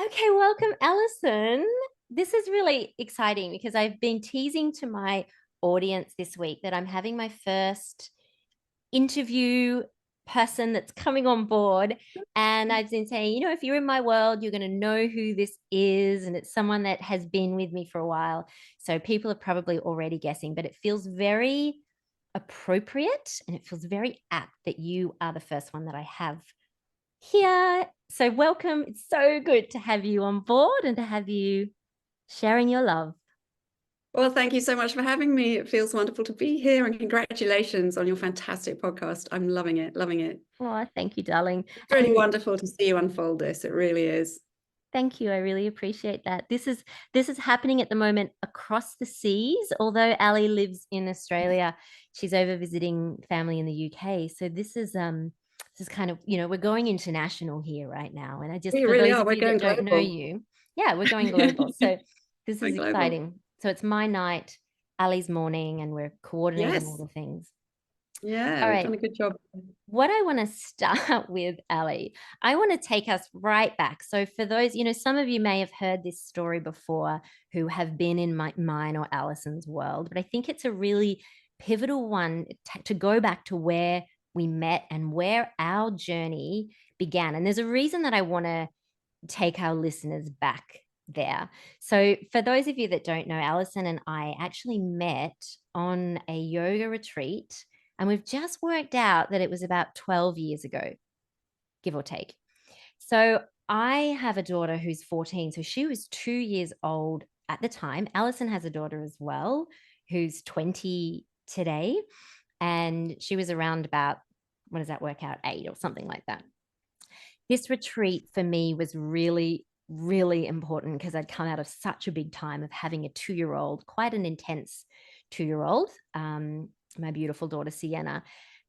Okay, welcome, Alison. This is really exciting because I've been teasing to my audience this week that I'm having my first interview person that's coming on board. And I've been saying, if you're in my world, you're going to know who this is. And it's someone that has been with me for a while. So people are probably already guessing, but it feels very appropriate and it feels very apt that you are the first one that I have here. So welcome. It's so good to have you on board and to have you sharing your love. Well, thank you so much for having me. It feels wonderful to be here, and congratulations on your fantastic podcast. I'm loving it, loving it. Oh, thank you, darling. It's really wonderful to see you unfold this. It really is. Thank you. I really appreciate that. This is happening at the moment across the seas. Although Ali lives in Australia, she's over visiting family in the UK. So this is kind of, we're going international here right now. And We for really those are. of We're you that going don't know global. you, yeah, we're going global. So this Going is global. exciting. So it's my night, Ali's morning, and we're coordinating all Yes. the things. Yeah, All we've right. done a good job. What I want to start with, Ali, I want to take us right back. So, for those, some of you may have heard this story before who have been in mine or Alison's world, but I think it's a really pivotal one to go back to where we met and where our journey began. And there's a reason that I want to take our listeners back there. So, for those of you that don't know, Alison and I actually met on a yoga retreat, and we've just worked out that it was about 12 years ago, give or take. So, I have a daughter who's 14. So, she was 2 years old at the time. Alison has a daughter as well who's 20 today. And she was around about, what does that work out, 8 or something like that. This retreat for me was really, really important because I'd come out of such a big time of having a 2-year-old, quite an intense 2-year-old, my beautiful daughter, Sienna.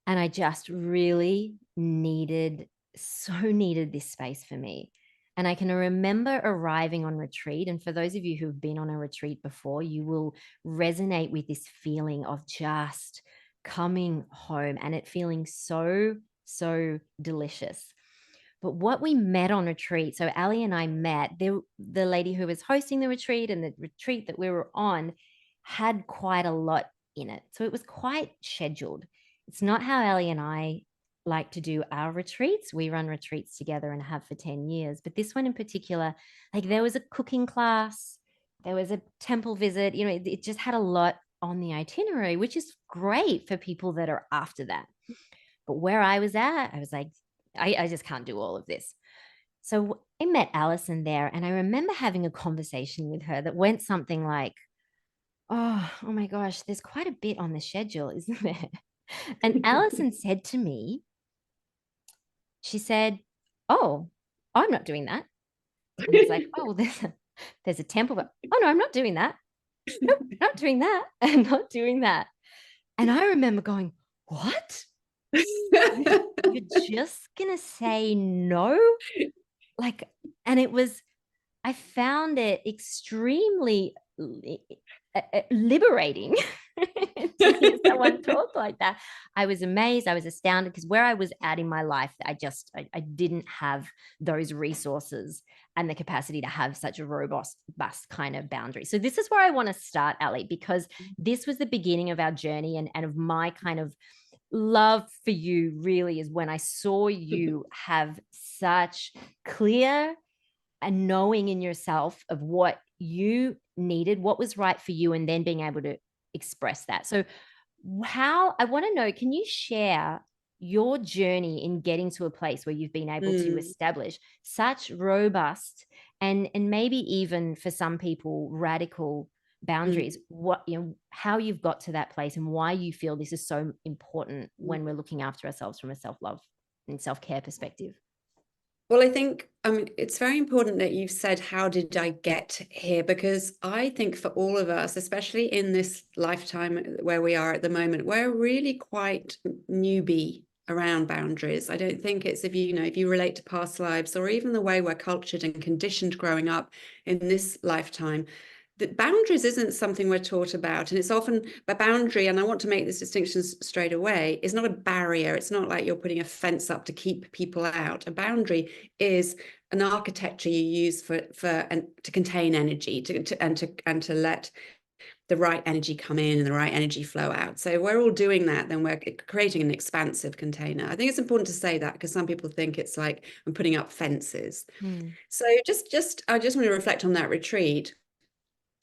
And I just really so needed this space for me. And I can remember arriving on retreat. And for those of you who've been on a retreat before, you will resonate with this feeling of just coming home and it feeling so, so delicious. But what we met on retreat, so Ali and I met, the lady who was hosting the retreat and the retreat that we were on had quite a lot in it. So it was quite scheduled. It's not how Ali and I like to do our retreats. We run retreats together and have for 10 years. But this one in particular, like there was a cooking class, there was a temple visit, it just had a lot on the itinerary, which is great for people that are after that. But where I was at, I was like, I just can't do all of this. So I met Alison there, and I remember having a conversation with her that went something like, oh my gosh, there's quite a bit on the schedule, isn't there? And Alison said to me, she said, oh, I'm not doing that. And I was like, oh, there's a temple, but oh no, I'm not doing that. Nope, not doing that. I'm not doing that. And I remember going, what? You're just gonna say no? And I found it extremely liberating to hear someone talk like that. I was amazed. I was astounded because where I was at in my life, I didn't have those resources and the capacity to have such a robust kind of boundary. So this is where I want to start, Ali, because this was the beginning of our journey and of my kind of love for you. Really is when I saw you have such clear and knowing in yourself of what you needed, what was right for you, and then being able to express that. So I want to know, can you share your journey in getting to a place where you've been able to establish such robust and maybe even for some people radical boundaries, how you've got to that place and why you feel this is so important when we're looking after ourselves from a self-love and self-care perspective? Well, I think it's very important that you've said, how did I get here? Because I think for all of us, especially in this lifetime where we are at the moment, we're really quite newbie around boundaries. I don't think it's if you relate to past lives or even the way we're cultured and conditioned growing up in this lifetime, the boundaries isn't something we're taught about, and it's often a boundary, and I want to make this distinction straight away, is not a barrier. It's not like you're putting a fence up to keep people out. A boundary is an architecture you use and to contain energy, and to let the right energy come in and the right energy flow out. So we're all doing that, then we're creating an expansive container. I think it's important to say that, because some people think it's like I'm putting up fences. So I just want to reflect on that retreat,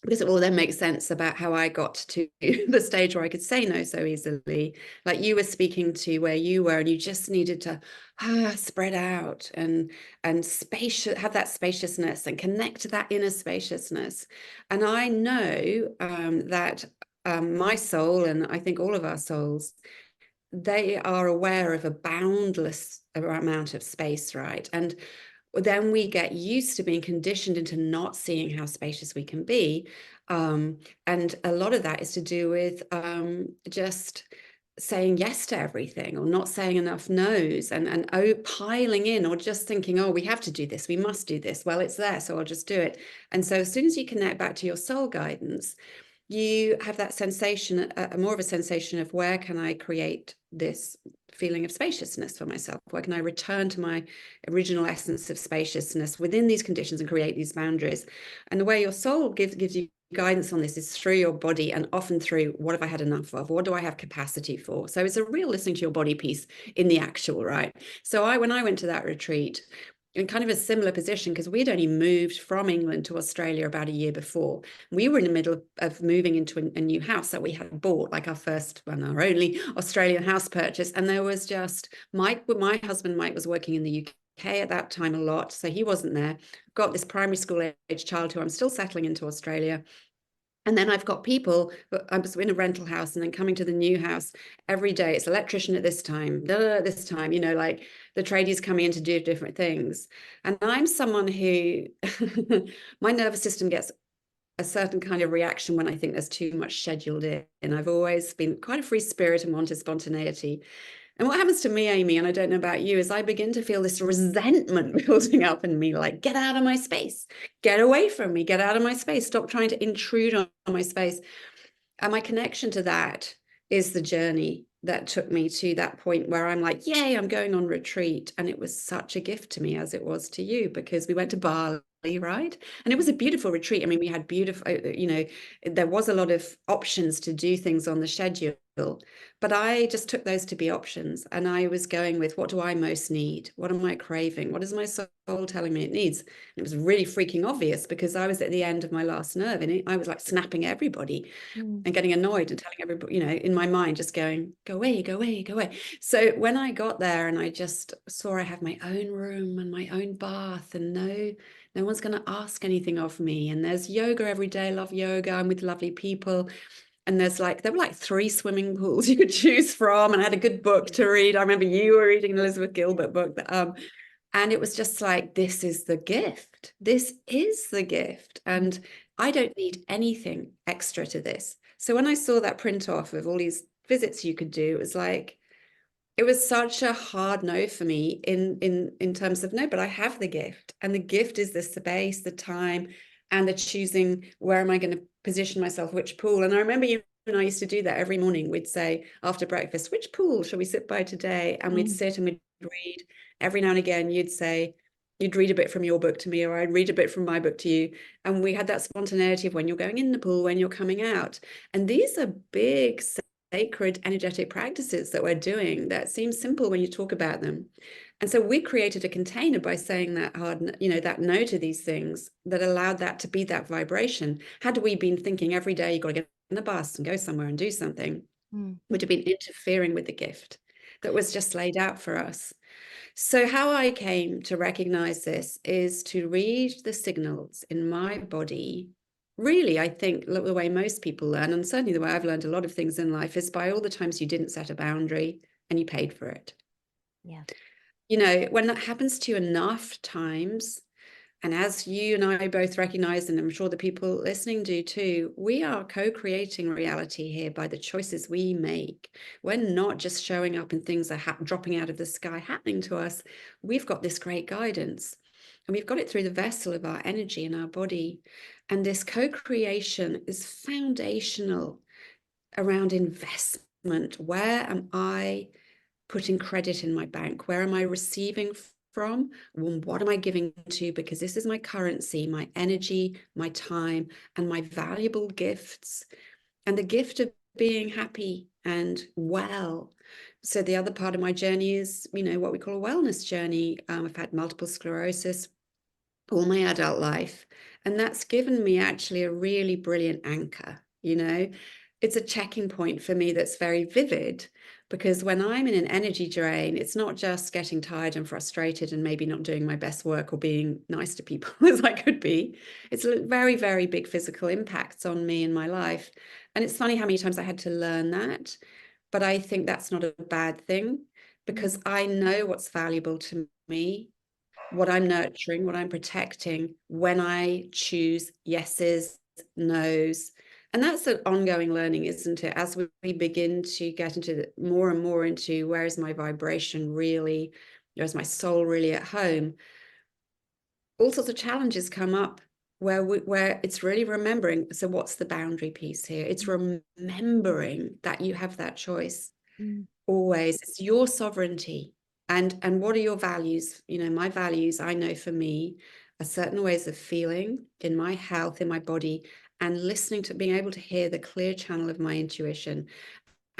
because it will then make sense about how I got to the stage where I could say no so easily. Like you were speaking to where you were, and you just needed to spread out and spacious, have that spaciousness and connect to that inner spaciousness. And I know that my soul, and I think all of our souls, they are aware of a boundless amount of space, right? And then we get used to being conditioned into not seeing how spacious we can be. And a lot of that is to do with just saying yes to everything, or not saying enough no's, and piling in, or just thinking, oh, we have to do this, we must do this. Well, it's there, so I'll just do it. And so as soon as you connect back to your soul guidance, you have that sensation, more of a sensation of, where can I create this feeling of spaciousness for myself? Where can I return to my original essence of spaciousness within these conditions and create these boundaries? And the way your soul gives you guidance on this is through your body, and often through, what have I had enough of? What do I have capacity for? So it's a real listening to your body piece in the actual, right? So when I went to that retreat, in kind of a similar position, because we'd only moved from England to Australia about a year before. We were in the middle of moving into a new house that we had bought, like our first and our only Australian house purchase. And there was just my husband Mike was working in the UK at that time a lot, so he wasn't there. Got this primary school age child who I'm still settling into Australia. And then I've got people, I was in a rental house and then coming to the new house every day. It's electrician at this time, this time, like the tradies coming in to do different things. And I'm someone who, my nervous system gets a certain kind of reaction when I think there's too much scheduled in. And I've always been quite a free spirit and wanted spontaneity. And what happens to me, Amy, and I don't know about you, is I begin to feel this resentment building up in me, like, get out of my space, get away from me, get out of my space, stop trying to intrude on my space. And my connection to that is the journey that took me to that point where I'm like, yay, I'm going on retreat. And it was such a gift to me, as it was to you, because we went to Bali, right? And it was a beautiful retreat. I mean, we had beautiful, there was a lot of options to do things on the schedule, but I just took those to be options. And I was going with, what do I most need? What am I craving? What is my soul telling me it needs? And it was really freaking obvious, because I was at the end of my last nerve, and I was like snapping at everybody and getting annoyed and telling everybody, in my mind, just going, go away, go away, go away. So when I got there and I just saw I have my own room and my own bath, and no one's going to ask anything of me. And there's yoga every day. I love yoga. I'm with lovely people. And there were like 3 swimming pools you could choose from. And I had a good book to read. I remember you were reading an Elizabeth Gilbert book. And it was just like, this is the gift. This is the gift. And I don't need anything extra to this. So when I saw that print off of all these visits you could do, it was such a hard no for me in terms of, no, but I have the gift. And the gift is the space, the time, and the choosing, where am I going to position myself, which pool. And I remember you and I used to do that every morning. We'd say after breakfast, which pool shall we sit by today? And we'd sit and we'd read. Every now and again, you'd read a bit from your book to me, or I'd read a bit from my book to you. And we had that spontaneity of when you're going in the pool, when you're coming out. And these are big, sacred, energetic practices that we're doing that seem simple when you talk about them. And so we created a container by saying that that no to these things, that allowed that to be that vibration. Had we been thinking every day, you've got to get in the bus and go somewhere and do something, would have been interfering with the gift that was just laid out for us. So how I came to recognize this is to read the signals in my body. Really, I think the way most people learn, and certainly the way I've learned a lot of things in life, is by all the times you didn't set a boundary and you paid for it. Yeah. When that happens to you enough times, and as you and I both recognize, and I'm sure the people listening do too, we are co-creating reality here by the choices we make. We're not just showing up and things are dropping out of the sky happening to us. We've got this great guidance. and we've got it through the vessel of our energy in our body. And this co-creation is foundational around investment. Where am I putting credit in my bank? Where am I receiving from? What am I giving to? Because this is my currency, my energy, my time, and my valuable gifts. And the gift of being happy and well. So the other part of my journey is, what we call a wellness journey. I've had multiple sclerosis all my adult life. And that's given me actually a really brilliant anchor. It's a checking point for me that's very vivid, because when I'm in an energy drain, it's not just getting tired and frustrated and maybe not doing my best work or being nice to people as I could be. It's a very, very big physical impacts on me in my life. And it's funny how many times I had to learn that. But I think that's not a bad thing, because I know what's valuable to me, what I'm nurturing, what I'm protecting, when I choose yeses, nos. And that's an ongoing learning, isn't it? As we begin to get into more and more into where is my vibration really, where's my soul really at home, all sorts of challenges come up where it's really remembering. So what's the boundary piece here? It's remembering that you have that choice. Always. It's your sovereignty. And what are your values? My values, I know for me, are certain ways of feeling in my health, in my body, and listening to being able to hear the clear channel of my intuition.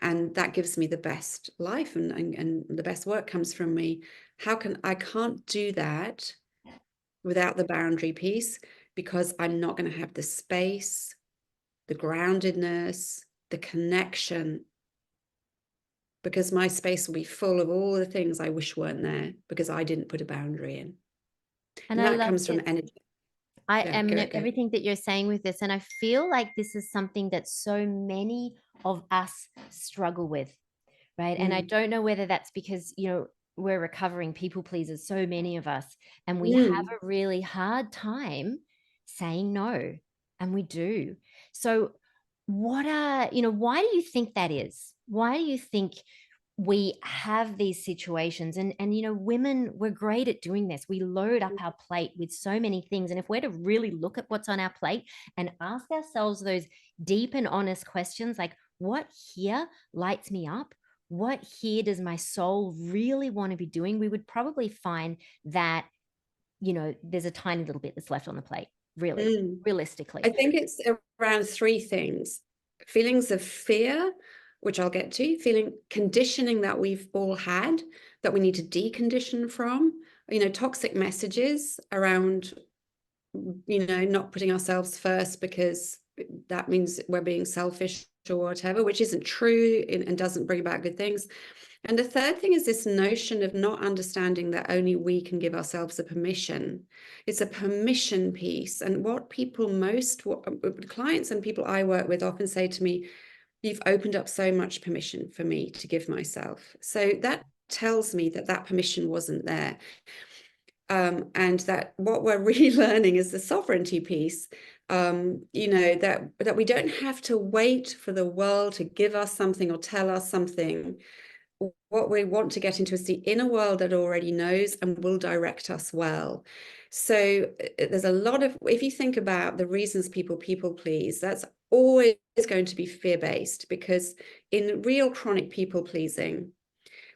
And that gives me the best life, and the best work comes from me. I can't do that without the boundary piece, because I'm not going to have the space, the groundedness, the connection, because my space will be full of all the things I wish weren't there because I didn't put a boundary in. And And I that love comes from this. energy. I Yeah, am go. everything that you're saying with this. And I feel like this is something that so many of us struggle with, right? And I don't know whether that's because, we're recovering people pleasers, so many of us, and we have a really hard time saying no. And we do. So why do you think that is? Why do you think we have these situations? And women, we're great at doing this. We load up our plate with so many things, and if we're to really look at what's on our plate and ask ourselves those deep and honest questions, like, what here lights me up, what here does my soul really want to be doing, we would probably find that there's a tiny little bit that's left on the plate, really, realistically. I think it's around three things: feelings of fear, which I'll get to, conditioning that we've all had that we need to decondition from, toxic messages around, not putting ourselves first because that means we're being selfish or whatever, which isn't true and doesn't bring about good things. And the third thing is this notion of not understanding that only we can give ourselves a permission. It's a permission piece. And what clients and people I work with often say to me, you've opened up so much permission for me to give myself. So that tells me that permission wasn't there. And that what we're really learning is the sovereignty piece. That we don't have to wait for the world to give us something or tell us something. What we want to get into is the inner world that already knows and will direct us well. So there's a lot of, if you think about the reasons people please, that's always going to be fear-based, because in real chronic people pleasing,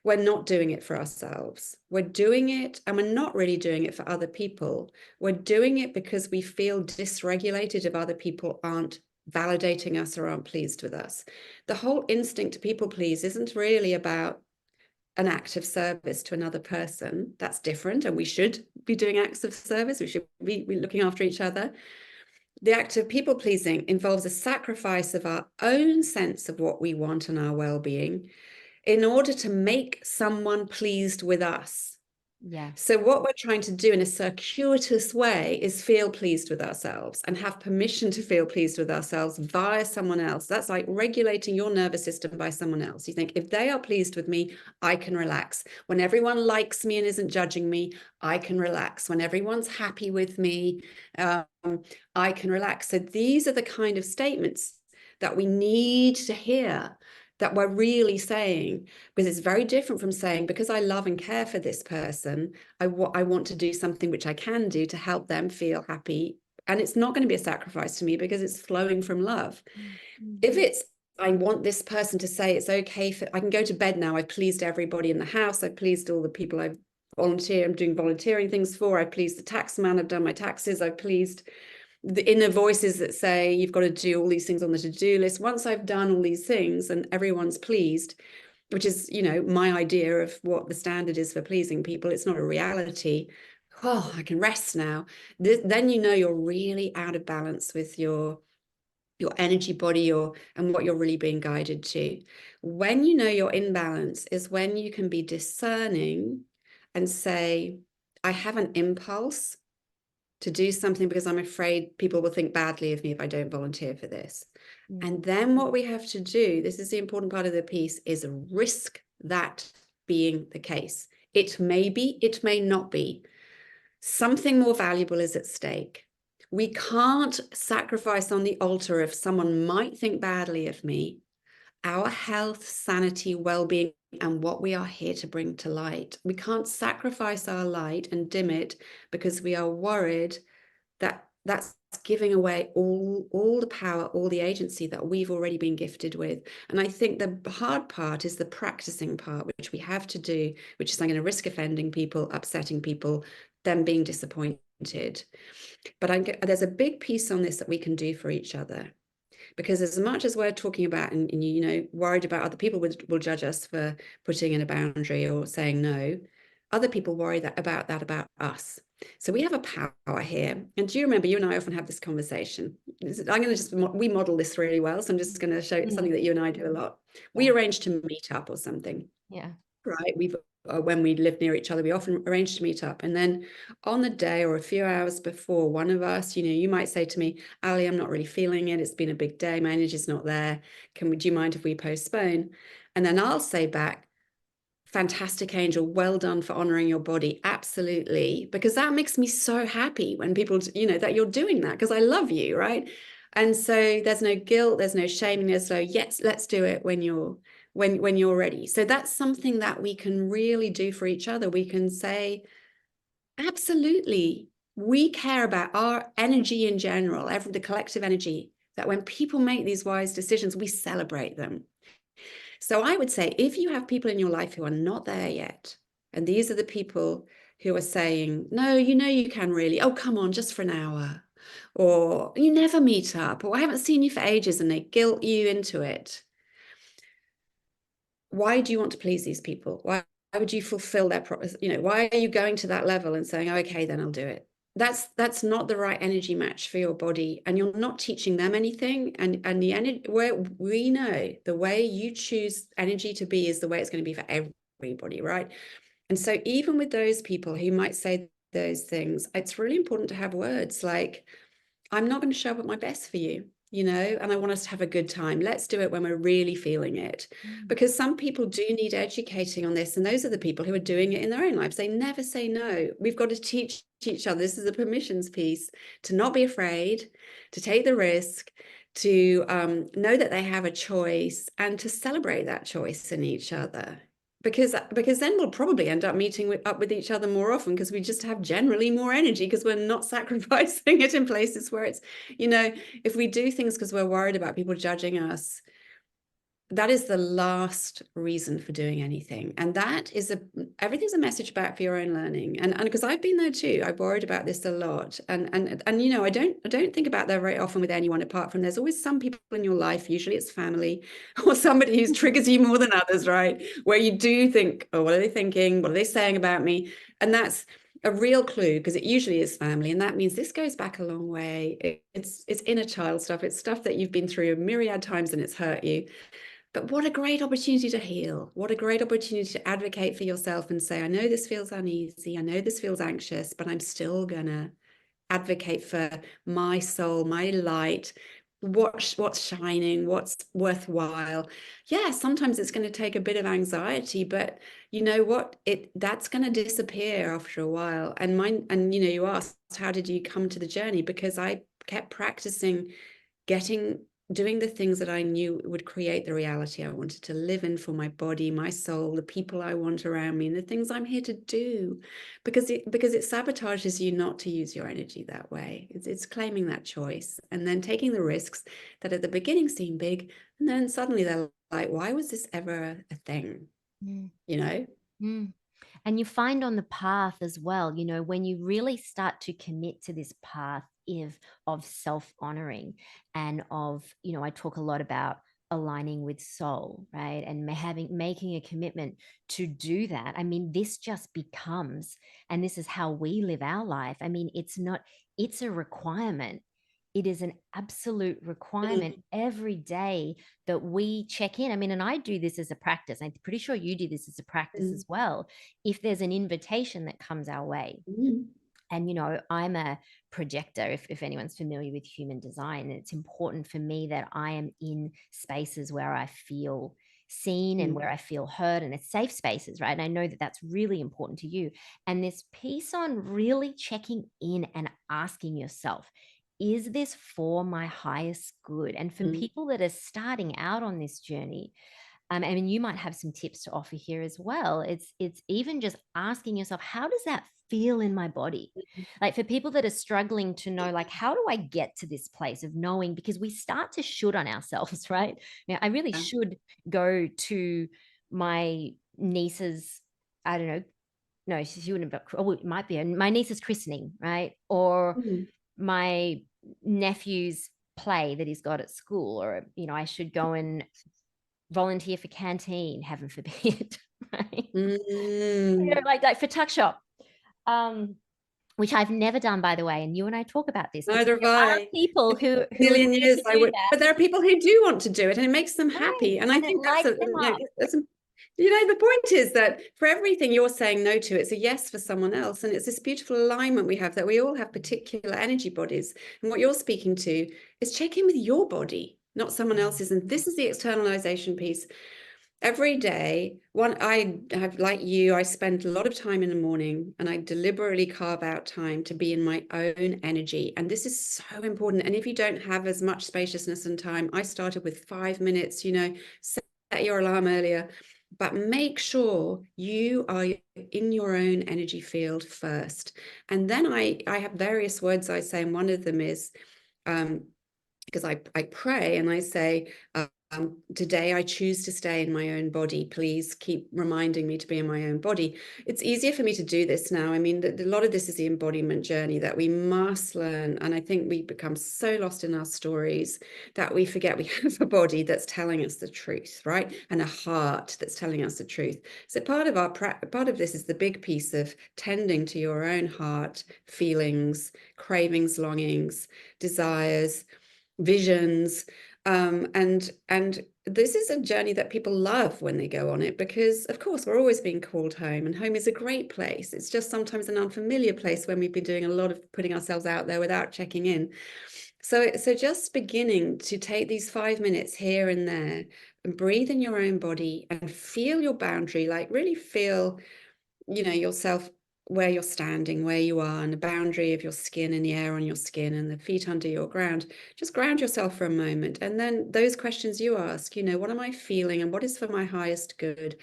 we're not doing it for ourselves. We're doing it, and we're not really doing it for other people. We're doing it because we feel dysregulated if other people aren't validating us or aren't pleased with us. The whole instinct to people please isn't really about an act of service to another person. That's different, and we should be doing acts of service. We should be looking after each other. The act of people pleasing involves a sacrifice of our own sense of what we want and our well-being in order to make someone pleased with us. Yeah. So what we're trying to do in a circuitous way is feel pleased with ourselves and have permission to feel pleased with ourselves via someone else. That's like regulating your nervous system by someone else. You think, if they are pleased with me, I can relax. When everyone likes me and isn't judging me, I can relax. When everyone's happy with me, I can relax. So these are the kind of statements that we need to hear that we're really saying, because it's very different from saying, because I love and care for this person, I want to do something which I can do to help them feel happy. And it's not going to be a sacrifice to me because it's flowing from love. If it's, I want this person to say it's okay for, I can go to bed now. I've pleased everybody in the house. I've pleased all the people I'm doing volunteering things for. I've pleased the tax man. I've done my taxes. I've pleased the inner voices that say you've got to do all these things on the to-do list. Once I've done all these things and everyone's pleased, which is, you know, my idea of what the standard is for pleasing people, it's not a reality. Oh, I can rest now. Then you know you're really out of balance with your energy body, and what you're really being guided to. When you know you're in balance is when you can be discerning and say, I have an impulse to do something because I'm afraid people will think badly of me if I don't volunteer for this. And then what we have to do, this is the important part of the piece, is risk that being the case. It may be, it may not be. Something more valuable is at stake. We can't sacrifice on the altar if someone might think badly of me, our health, sanity, well-being, and what we are here to bring to light. We can't sacrifice our light and dim it because we are worried that that's giving away all the power, all the agency that we've already been gifted with. And I think the hard part is the practicing part, which we have to do, which is I'm going to risk offending people, upsetting people, them being disappointed. But there's a big piece on this that we can do for each other. Because as much as we're talking about and you know, worried about other people will judge us for putting in a boundary or saying no, other people worry about us. So we have a power here. And do you remember, you and I often have this conversation. I'm going to we model this really well. So I'm just going to show you something that you and I do a lot. We arrange to meet up or something. Yeah. Right. When we live near each other, we often arrange to meet up. And then on the day or a few hours before, one of us, you know, you might say to me, Ali, I'm not really feeling it. It's been a big day. My energy's not there. Do you mind if we postpone? And then I'll say back, fantastic, Angel. Well done for honoring your body. Absolutely. Because that makes me so happy when people, you know, that you're doing that because I love you. Right. And so there's no guilt. There's no shaming. There's no, yes, let's do it when you're ready. So that's something that we can really do for each other. We can say, absolutely, we care about our energy in general, the collective energy, that when people make these wise decisions, we celebrate them. So I would say, if you have people in your life who are not there yet, and these are the people who are saying, no, you know, you can really, oh, come on, just for an hour, or you never meet up, or I haven't seen you for ages, and they guilt you into it. Why do you want to please these people? Why would you fulfill their promise? You know, why are you going to that level and saying, oh, okay, then I'll do it? That's not the right energy match for your body, and you're not teaching them anything. And the energy, where we know the way you choose energy to be is the way it's going to be for everybody, right? And so even with those people who might say those things, it's really important to have words like, I'm not going to show up at my best for you, you know, and I want us to have a good time. Let's do it when we're really feeling it. Because some people do need educating on this. And those are the people who are doing it in their own lives. They never say no. We've got to teach each other. This is a permissions piece, to not be afraid, to take the risk, to know that they have a choice, and to celebrate that choice in each other. Because then we'll probably end up meeting up with each other more often, because we just have generally more energy because we're not sacrificing it in places where it's, you know, if we do things because we're worried about people judging us, that is the last reason for doing anything. And that is everything's a message back for your own learning. And because I've been there too, I've worried about this a lot. And you know, I don't think about that very often with anyone, apart from there's always some people in your life, usually it's family or somebody who triggers you more than others, right? Where you do think, oh, what are they thinking? What are they saying about me? And that's a real clue, because it usually is family. And that means this goes back a long way. It's inner child stuff. It's stuff that you've been through a myriad times and it's hurt you. But what a great opportunity to heal. What a great opportunity to advocate for yourself and say, I know this feels uneasy. I know this feels anxious, but I'm still going to advocate for my soul, my light, what's shining, what's worthwhile. Yeah, sometimes it's going to take a bit of anxiety, but you know what? That's going to disappear after a while. And you know, you asked, how did you come to the journey? Because I kept practicing getting doing the things that I knew would create the reality I wanted to live in for my body, my soul, the people I want around me, and the things I'm here to do, because it sabotages you not to use your energy that way. It's claiming that choice and then taking the risks that at the beginning seem big, and then suddenly they're like, why was this ever a thing? Mm. You know? Mm. And you find on the path as well, when you really start to commit to this path of self-honoring and of, I talk a lot about aligning with soul, right? And making a commitment to do that. I mean, this just becomes, and this is how we live our life. I mean, it's a requirement. It is an absolute requirement every day that we check in. I mean, and I do this as a practice. I'm pretty sure you do this as a practice as well. If there's an invitation that comes our way, and I'm a projector, if anyone's familiar with human design, and it's important for me that I am in spaces where I feel seen and where I feel heard, and it's safe spaces, right? And I know that that's really important to you. And this piece on really checking in and asking yourself, is this for my highest good? And for people that are starting out on this journey, I mean, you might have some tips to offer here as well. It's even just asking yourself, how does that feel in my body? Like for people that are struggling to know, like, how do I get to this place of knowing? Because we start to should on ourselves, right? Now, I really should go to my niece's, I don't know, no, she wouldn't have, oh, it might be my niece's christening, right? Or my nephew's play that he's got at school, or I should go and volunteer for canteen, heaven forbid, right? Like for tuck shop, which I've never done, by the way. And you and I talk about this because Neither have there are I. people who A are million here years to I do would, that, but there are people who do want to do it, and it makes them right? happy. And I And it think lights them up. that's the point is that for everything you're saying no to, it's a yes for someone else. And it's this beautiful alignment we have, that we all have particular energy bodies. And what you're speaking to is check in with your body, not someone else's. And this is the externalization piece. Every day, I have, like you, I spend a lot of time in the morning, and I deliberately carve out time to be in my own energy. And this is so important. And if you don't have as much spaciousness and time, I started with 5 minutes, set your alarm earlier, but make sure you are in your own energy field first. And then I have various words I say, and one of them is, because I pray and I say, today I choose to stay in my own body. Please keep reminding me to be in my own body. It's easier for me to do this now. I mean, a lot of this is the embodiment journey that we must learn. And I think we become so lost in our stories that we forget we have a body that's telling us the truth, right? And a heart that's telling us the truth. So part of this is the big piece of tending to your own heart, feelings, cravings, longings, desires, visions, and this is a journey that people love when they go on it, because of course we're always being called home, and home is a great place. It's just sometimes an unfamiliar place when we've been doing a lot of putting ourselves out there without checking in. So just beginning to take these 5 minutes here and there and breathe in your own body and feel your boundary, like really feel yourself, where you're standing, where you are, and the boundary of your skin and the air on your skin and the feet under your ground. Just ground yourself for a moment. And then those questions you ask, what am I feeling and what is for my highest good?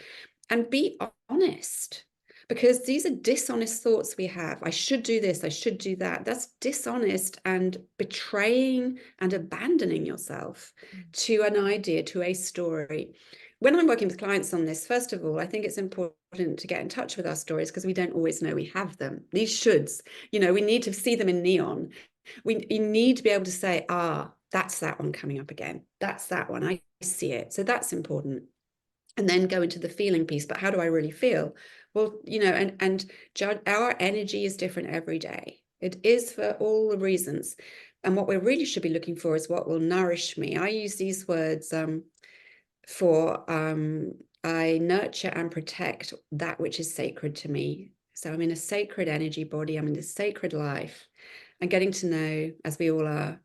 And be honest, because these are dishonest thoughts we have. I should do this, I should do that. That's dishonest and betraying and abandoning yourself to an idea, to a story. When I'm working with clients on this, first of all, I think it's important to get in touch with our stories, because we don't always know we have them. These shoulds, we need to see them in neon. We need to be able to say, that's that one coming up again. That's that one. I see it. So that's important. And then go into the feeling piece. But how do I really feel? Well, and judge, our energy is different every day. It is, for all the reasons. And what we really should be looking for is what will nourish me. I use these words for I nurture and protect that which is sacred to me. So I'm in a sacred energy body. I'm in a sacred life, and getting to know, as we all are,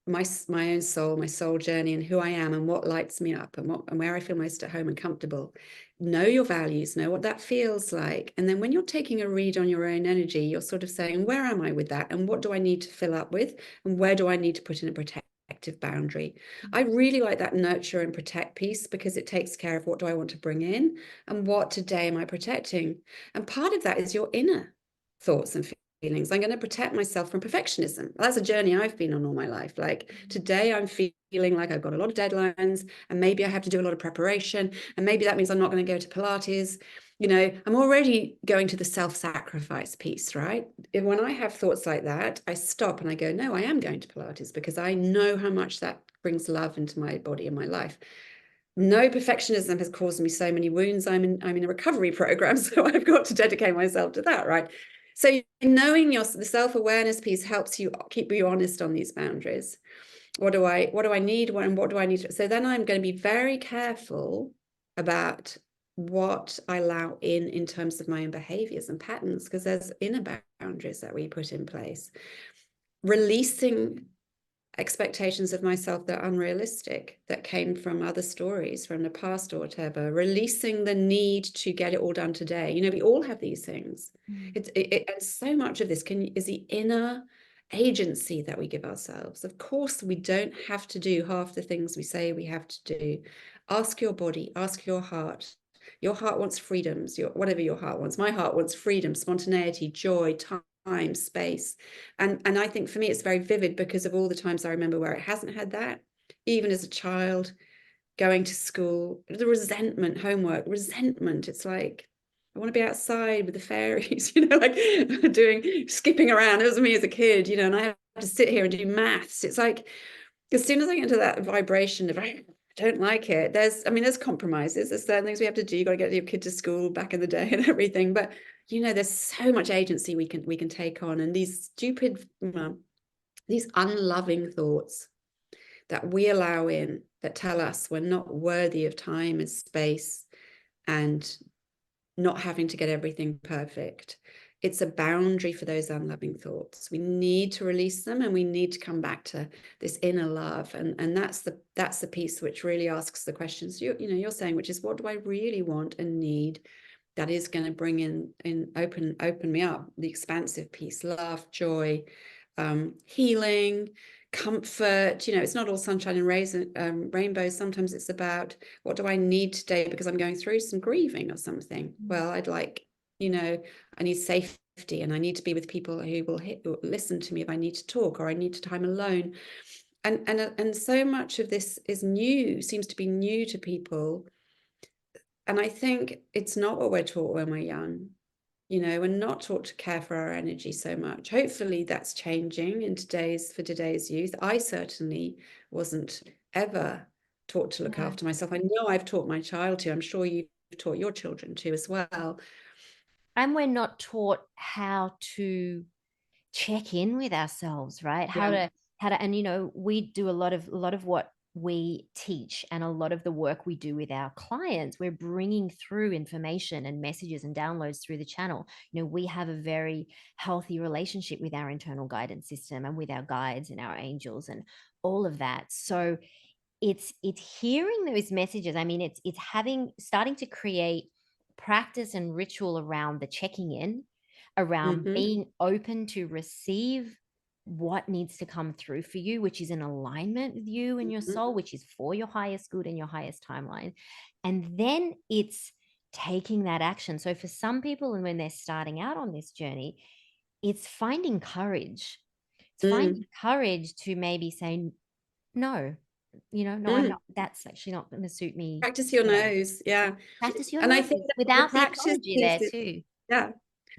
my own soul, my soul journey, and who I am, and what lights me up, and where I feel most at home and comfortable. Know your values, know what that feels like. And then when you're taking a read on your own energy, you're sort of saying, where am I with that? And what do I need to fill up with? And where do I need to put in a protection? protective boundary. I really like that nurture and protect piece, because it takes care of what do I want to bring in and what today am I protecting. And part of that is your inner thoughts and feelings. I'm going to protect myself from perfectionism. That's a journey I've been on all my life. Like today I'm feeling like I've got a lot of deadlines, and maybe I have to do a lot of preparation, and maybe that means I'm not going to go to Pilates. You know, I'm already going to the self-sacrifice piece, right? When I have thoughts like that, I stop and I go, no, I am going to Pilates, because I know how much that brings love into my body and my life. No, perfectionism has caused me so many wounds. I'm in a recovery program, so I've got to dedicate myself to that, right? So knowing the self-awareness piece helps you keep you honest on these boundaries. What do I need? And what do I need? So then I'm going to be very careful about what I allow in terms of my own behaviors and patterns, because there's inner boundaries that we put in place. Releasing expectations of myself that are unrealistic, that came from other stories from the past or whatever. Releasing the need to get it all done today. You know, we all have these things. And so much of this is the inner agency that we give ourselves. Of course, we don't have to do half the things we say we have to do. Ask your body, ask your heart. Your heart wants freedoms, whatever your heart wants. My heart wants freedom, spontaneity, joy, time, space. And I think for me, it's very vivid because of all the times I remember where it hasn't had that. Even as a child, going to school, the resentment, homework, resentment. It's like, I want to be outside with the fairies, you know, like skipping around. It was me as a kid, you know, and I have to sit here and do maths. It's like, as soon as I get into that vibration of, I don't like it, there's compromises. There's certain things we have to do. You got to get your kid to school back in the day and everything. But, you know, there's so much agency we can take on. And these stupid, these unloving thoughts that we allow in, that tell us we're not worthy of time and space and not having to get everything perfect. It's a boundary for those unloving thoughts. We need to release them, and we need to come back to this inner love. And that's the piece which really asks the questions you're saying, which is, what do I really want and need that is going to bring in open me up, the expansive piece, love, joy, healing, comfort. You know, it's not all sunshine and rainbows. Sometimes it's about, what do I need today because I'm going through some grieving or something. Well, I'd like, you know, I need safety, and I need to be with people who will listen to me if I need to talk, or I need time alone. And so much of this seems to be new to people. And I think it's not what we're taught when we're young. You know, we're not taught to care for our energy so much. Hopefully that's changing for today's youth. I certainly wasn't ever taught to look after myself. I know I've taught my child to. I'm sure you've taught your children to as well. And we're not taught how to check in with ourselves, right? And you know, we do a lot of what we teach, and a lot of the work we do with our clients, we're bringing through information and messages and downloads through the channel. You know, we have a very healthy relationship with our internal guidance system and with our guides and our angels and all of that. So it's hearing those messages. I mean, it's starting to create practice and ritual around the checking in, around being open to receive what needs to come through for you, which is in alignment with you and your soul, which is for your highest good and your highest timeline. And then it's taking that action. So for some people, and when they're starting out on this journey, it's finding courage. It's finding courage to maybe say, no, you know, no, I'm not, that's actually not going to suit me. Practice your nose. Yeah. Practice your And I nose think without the practice apology there too. yeah.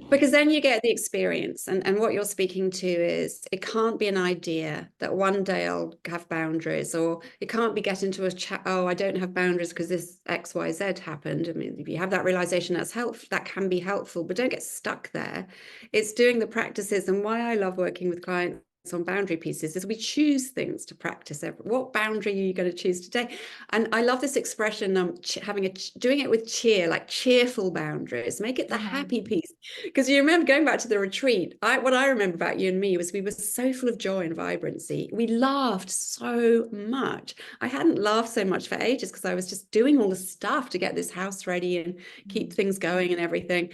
Because then you get the experience, and what you're speaking to is, it can't be an idea that one day I'll have boundaries, or it can't be get into a chat, oh, I don't have boundaries because this XYZ happened. I mean, if you have that realization, that can be helpful, but don't get stuck there. It's doing the practices. And why I love working with clients on boundary pieces is we choose things to practice. What boundary are you going to choose today? And I love this expression, doing it with cheer, like cheerful boundaries. Make it the happy piece. Because you remember going back to the retreat, what I remember about you and me was we were so full of joy and vibrancy. We laughed so much. I hadn't laughed so much for ages because I was just doing all the stuff to get this house ready and keep things going and everything.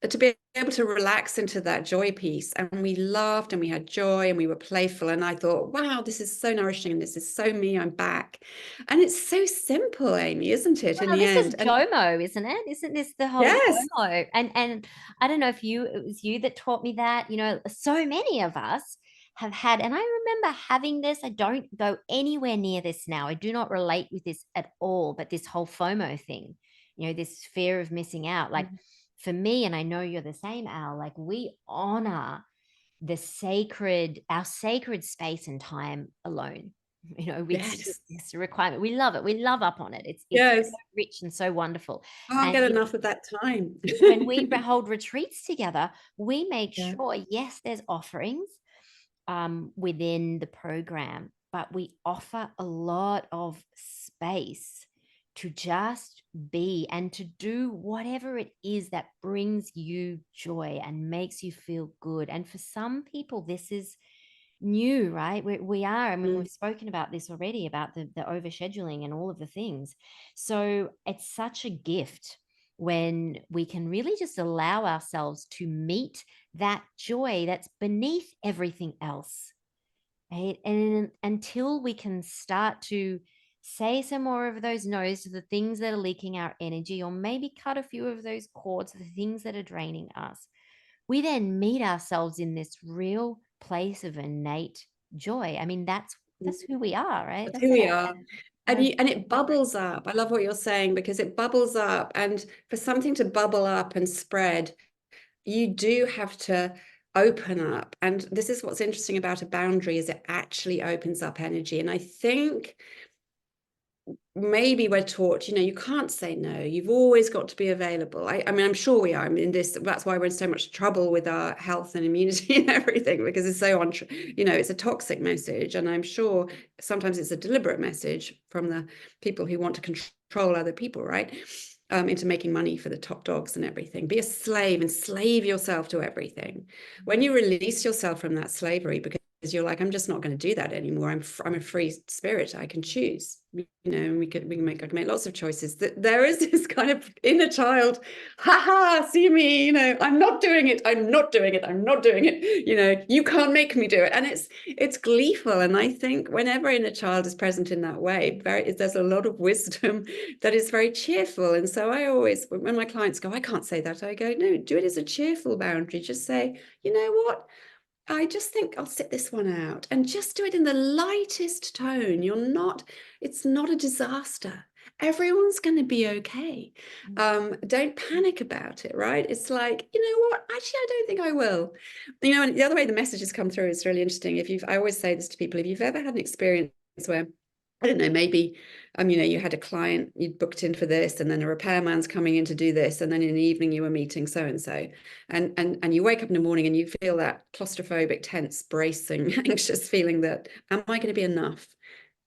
to be able to relax into that joy piece. And we laughed and we had joy and we were playful. And I thought, wow, this is so nourishing. And this is so me. I'm back. And it's so simple, Amy, isn't it, in Well, the this is end? And JOMO, isn't it? Isn't this the whole yes, JOMO? And I don't know if it was you that taught me that. You know, so many of us have had, and I remember having this. I don't go anywhere near this now. I do not relate with this at all, but this whole FOMO thing, you know, this fear of missing out. Like for me, and I know you're the same, Al, like we honor our sacred space and time alone. You know, yes, it's a requirement. We love it. We love up on it. It's so yes. rich and so wonderful. Can't And get enough of that time. when we hold retreats together, we make Yeah. sure, yes, there's offerings within the program, but we offer a lot of space to just be and to do whatever it is that brings you joy and makes you feel good. And for some people, this is new, right? We are. I mean, Mm. we've spoken about this already about the overscheduling and all of the things. So it's such a gift when we can really just allow ourselves to meet that joy that's beneath everything else, right? And until we can start to say some more of those no's to the things that are leaking our energy, or maybe cut a few of those cords, the things that are draining us, we then meet ourselves in this real place of innate joy. I mean, that's who we are, right? That's That's who we are. our And it bubbles up. I love what you're saying, because it bubbles up. And for something to bubble up and spread, you do have to open up. And this is what's interesting about a boundary, is it actually opens up energy. And I think maybe we're taught, you can't say no. You've always got to be available. I mean, I'm sure we are. I mean, that's why we're in so much trouble with our health and immunity and everything, because it's so it's a toxic message. And I'm sure sometimes it's a deliberate message from the people who want to control other people, right? Into making money for the top dogs and everything. Be a slave and slave yourself to everything. When you release yourself from that slavery, because you're like, I'm just not going to do that anymore. I'm a free spirit. I can choose. And I can make lots of choices. That there is this kind of inner child, see me, I'm not doing it. I'm not doing it. I'm not doing it. You can't make me do it. And it's gleeful. And I think whenever inner child is present in that way, there's a lot of wisdom that is very cheerful. And so I always, when my clients go, I can't say that, I go, no, do it as a cheerful boundary. Just say, you know what? I just think I'll sit this one out, and just do it in the lightest tone. It's not a disaster. Everyone's going to be okay. Don't panic about it, right? It's like, you know what? Actually, I don't think I will. And the other way the messages come through is really interesting. I always say this to people, if you've ever had an experience where, I don't know, maybe, you had a client, you'd booked in for this, and then a repairman's coming in to do this, and then in the evening you were meeting so-and-so, and you wake up in the morning and you feel that claustrophobic, tense, bracing, anxious feeling that, am I going to be enough?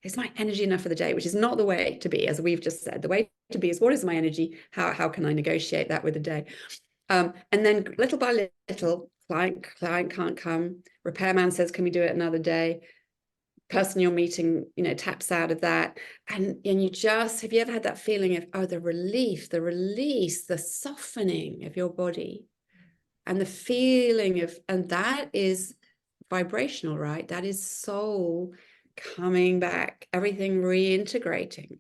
Is my energy enough for the day? Which is not the way to be, as we've just said. The way to be is, what is my energy? How can I negotiate that with the day? And then little by little, client can't come. Repairman says, can we do it another day? Person you're meeting, taps out of that. And you just, have you ever had that feeling of, the relief, the release, the softening of your body, and the feeling of, and that is vibrational, right? That is soul coming back, everything reintegrating.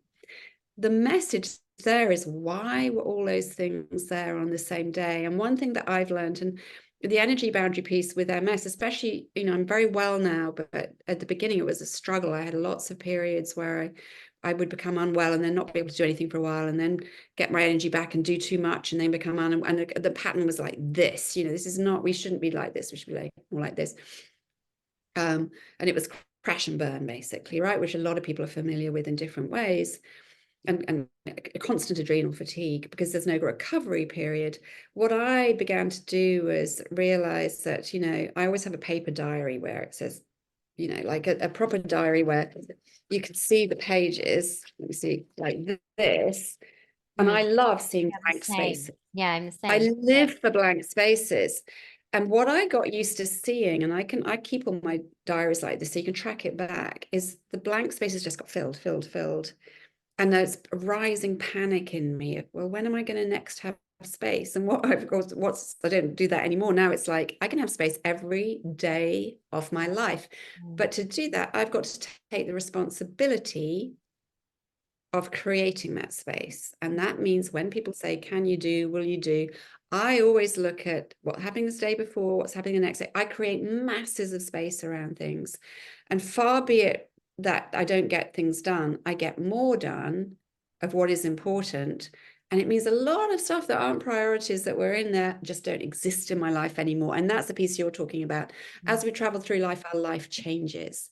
The message there is, why were all those things there on the same day? And one thing that I've learned, and the energy boundary piece with MS, especially, I'm very well now, but at the beginning it was a struggle. I had lots of periods where I would become unwell and then not be able to do anything for a while, and then get my energy back and do too much and then become and the pattern was like this, this is not, we shouldn't be like this, we should be like more like this. And it was crash and burn, basically, right? Which a lot of people are familiar with in different ways. And a constant adrenal fatigue, because there's no recovery period. What I began to do was realize that, I always have a paper diary where it says, like a proper diary where you can see the pages. Let me see, like this. And I love seeing blank spaces. Yeah, I'm the I same. live for blank spaces. And what I got used to seeing, and I keep all my diaries like this so you can track it back, is the blank spaces just got filled. And there's a rising panic in me of, well, when am I going to next have space. And what I've got, I don't do that anymore. Now it's like I can have space every day of my life. But to do that, I've got to take the responsibility of creating that space. And that means when people say, can you do, will you do? I always look at what's happening this day before, what's happening the next day. I create masses of space around things. And far be it that I don't get things done, I get more done of what is important. And it means a lot of stuff that aren't priorities that were in there just don't exist in my life anymore. And that's the piece you're talking about. As we travel through life, our life changes.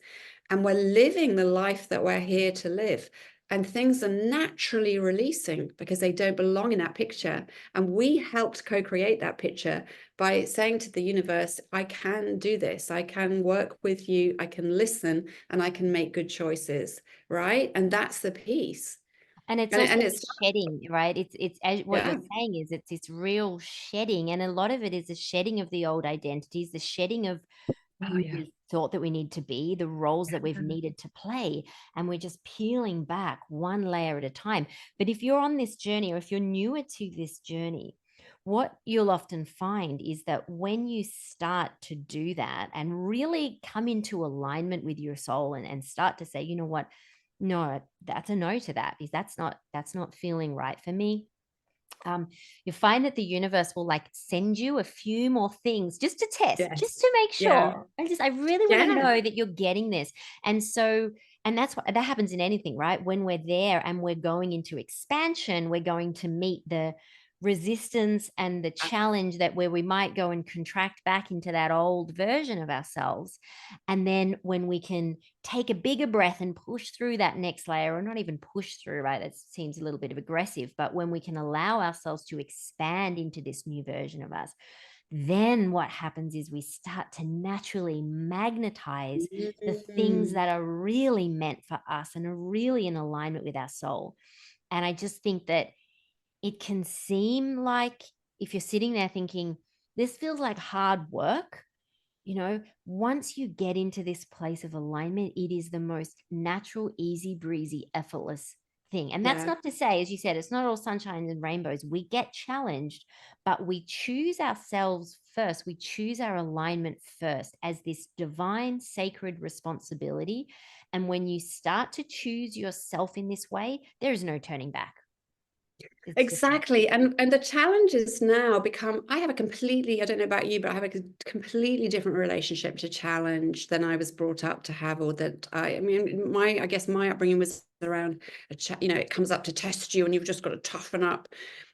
And we're living the life that we're here to live. And things are naturally releasing because they don't belong in that picture. And we helped co-create that picture by saying to the universe, I can do this. I can work with you. I can listen and I can make good choices. Right. And that's the piece. And it's And, also and it's, shedding, right? It's as what yeah. you're saying is it's this real shedding. And a lot of it is the shedding of the old identities, the shedding of Oh, who yeah. we thought that we need to be, the roles that we've needed to play. And we're just peeling back one layer at a time. But if you're on this journey, or if you're newer to this journey, what you'll often find is that when you start to do that and really come into alignment with your soul and start to say, you know what, no, that's a no to that, because that's not feeling right for me. You find that the universe will like send you a few more things just to test, just Yes. to make Yeah. sure. I really want to Yeah. know that you're getting this. And so, and that's what that happens in anything, right? When we're there and we're going into expansion, we're going to meet the resistance and the challenge that where we might go and contract back into that old version of ourselves. And then when we can take a bigger breath and push through that next layer, or not even push through, right? That seems a little bit of aggressive, but when we can allow ourselves to expand into this new version of us, then what happens is we start to naturally magnetize the things Mm. that are really meant for us and are really in alignment with our soul. And I just think that it can seem like, if you're sitting there thinking, this feels like hard work, once you get into this place of alignment, it is the most natural, easy breezy, effortless thing. And that's Yeah. not to say, as you said, it's not all sunshine and rainbows. We get challenged, but we choose ourselves first. We choose our alignment first as this divine, sacred responsibility. And when you start to choose yourself in this way, there is no turning back. It's just Exactly. And the challenges now become, I have a completely, I don't know about you, but I have a completely different relationship to challenge than I was brought up to have, or that I mean, I guess my upbringing was around, it comes up to test you and you've just got to toughen up,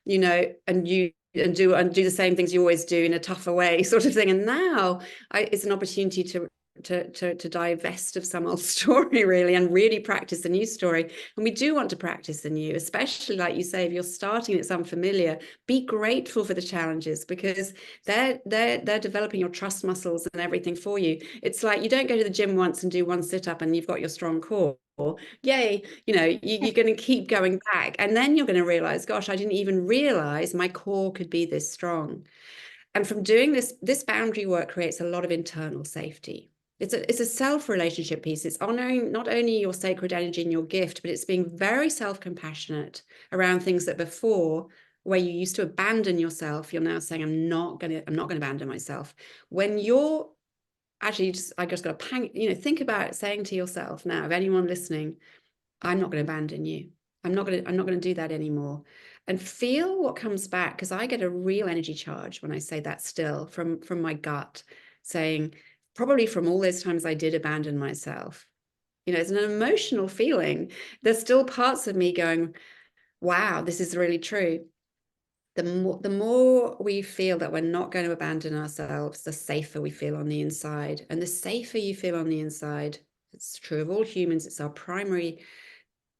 and do the same things you always do in a tougher way sort of thing. And now it's an opportunity to divest of some old story really and really practice a new story. And we do want to practice the new, especially like you say, if you're starting it's unfamiliar, be grateful for the challenges because they're developing your trust muscles and everything for you. It's like you don't go to the gym once and do one sit-up and you've got your strong core. Yay, you're going to keep going back, and then you're going to realize, gosh, I didn't even realize my core could be this strong. And from doing this boundary work creates a lot of internal safety. It's a self-relationship piece. It's honoring not only your sacred energy and your gift, but it's being very self-compassionate around things that before, where you used to abandon yourself, you're now saying, I'm not going to abandon myself. When you're actually I just got a pang, think about saying to yourself now, if anyone listening, I'm not going to abandon you. I'm not going to do that anymore. And feel what comes back, because I get a real energy charge when I say that still from my gut, saying, probably from all those times I did abandon myself. It's an emotional feeling. There's still parts of me going, wow, this is really true. The more we feel that we're not going to abandon ourselves, the safer we feel on the inside. And the safer you feel on the inside, it's true of all humans, it's our primary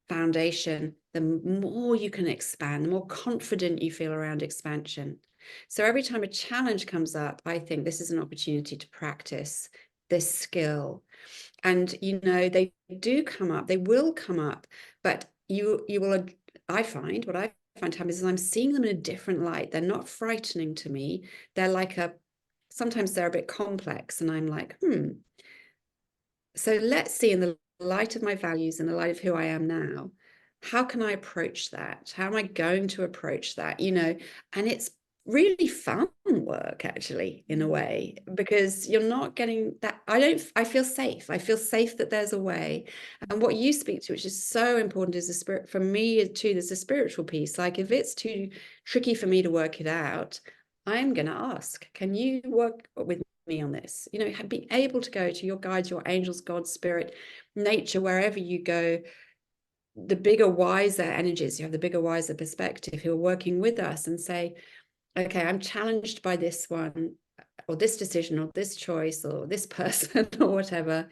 foundation, the more you can expand, the more confident you feel around expansion. So every time a challenge comes up, I think this is an opportunity to practice this skill. And they do come up, they will come up, but you will, I find what I find happens is I'm seeing them in a different light. They're not frightening to me. They're like sometimes they're a bit complex, and I'm like, so let's see, in the light of my values and the light of who I am now, how can I approach that? How am I going to approach that? And it's really fun work, actually, in a way, because you're not getting that. I feel safe. I feel safe that there's a way. And what you speak to, which is so important, is the spirit. For me too, there's a spiritual piece. Like, if it's too tricky for me to work it out, I'm going to ask, can you work with me on this? Be able to go to your guides, your angels, God, spirit, nature, wherever you go, the bigger, wiser energies, you have the bigger, wiser perspective, who are working with us, and say, okay, I'm challenged by this one, or this decision, or this choice, or this person, or whatever.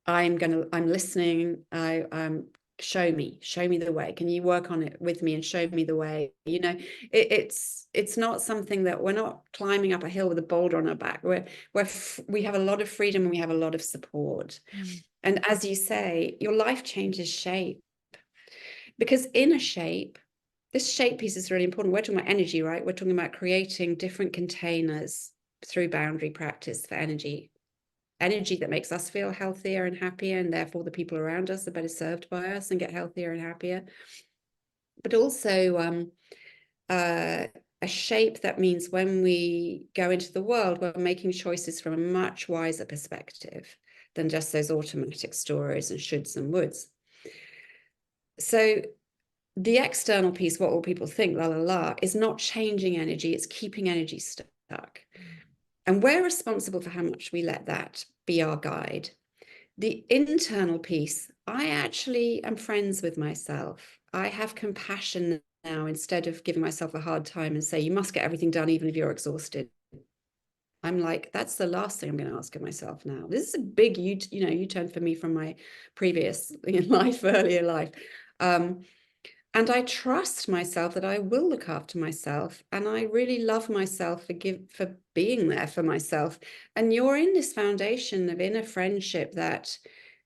I'm listening. Show me the way. Can you work on it with me and show me the way? It's not something that we're not climbing up a hill with a boulder on our back. We have a lot of freedom, and we have a lot of support. And as you say, your life changes shape, because inner shape, this shape piece is really important. We're talking about energy, right? We're talking about creating different containers through boundary practice for energy that makes us feel healthier and happier, and therefore the people around us are better served by us and get healthier and happier. But also a shape that means when we go into the world, we're making choices from a much wiser perspective than just those automatic stories and shoulds and woulds. So the external piece, what will people think, la la la, is not changing energy, it's keeping energy stuck. And we're responsible for how much we let that be our guide. The internal piece, I actually am friends with myself. I have compassion now, instead of giving myself a hard time and say, you must get everything done even if you're exhausted. I'm like, that's the last thing I'm going to ask of myself now. This is a big U-turn for me from my previous earlier life. And I trust myself that I will look after myself. And I really love myself for being there for myself. And you're in this foundation of inner friendship that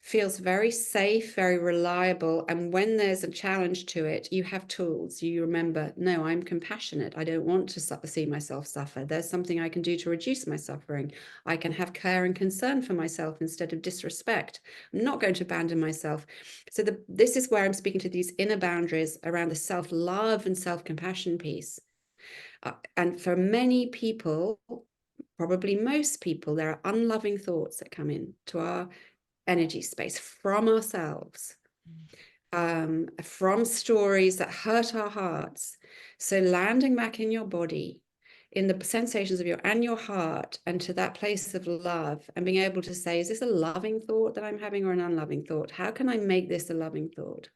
feels very safe, very reliable. And when there's a challenge to it, you have tools. You remember, no, I'm compassionate. I don't want to see myself suffer. There's something I can do to reduce my suffering. I can have care and concern for myself instead of disrespect. I'm not going to abandon myself. So this is where I'm speaking to these inner boundaries around the self-love and self-compassion piece. And for many people, probably most people, there are unloving thoughts that come in to our energy space from ourselves, from stories that hurt our hearts. So landing back in your body, in the sensations of your heart, and to that place of love, and being able to say, is this a loving thought that I'm having, or an unloving thought? How can I make this a loving thought?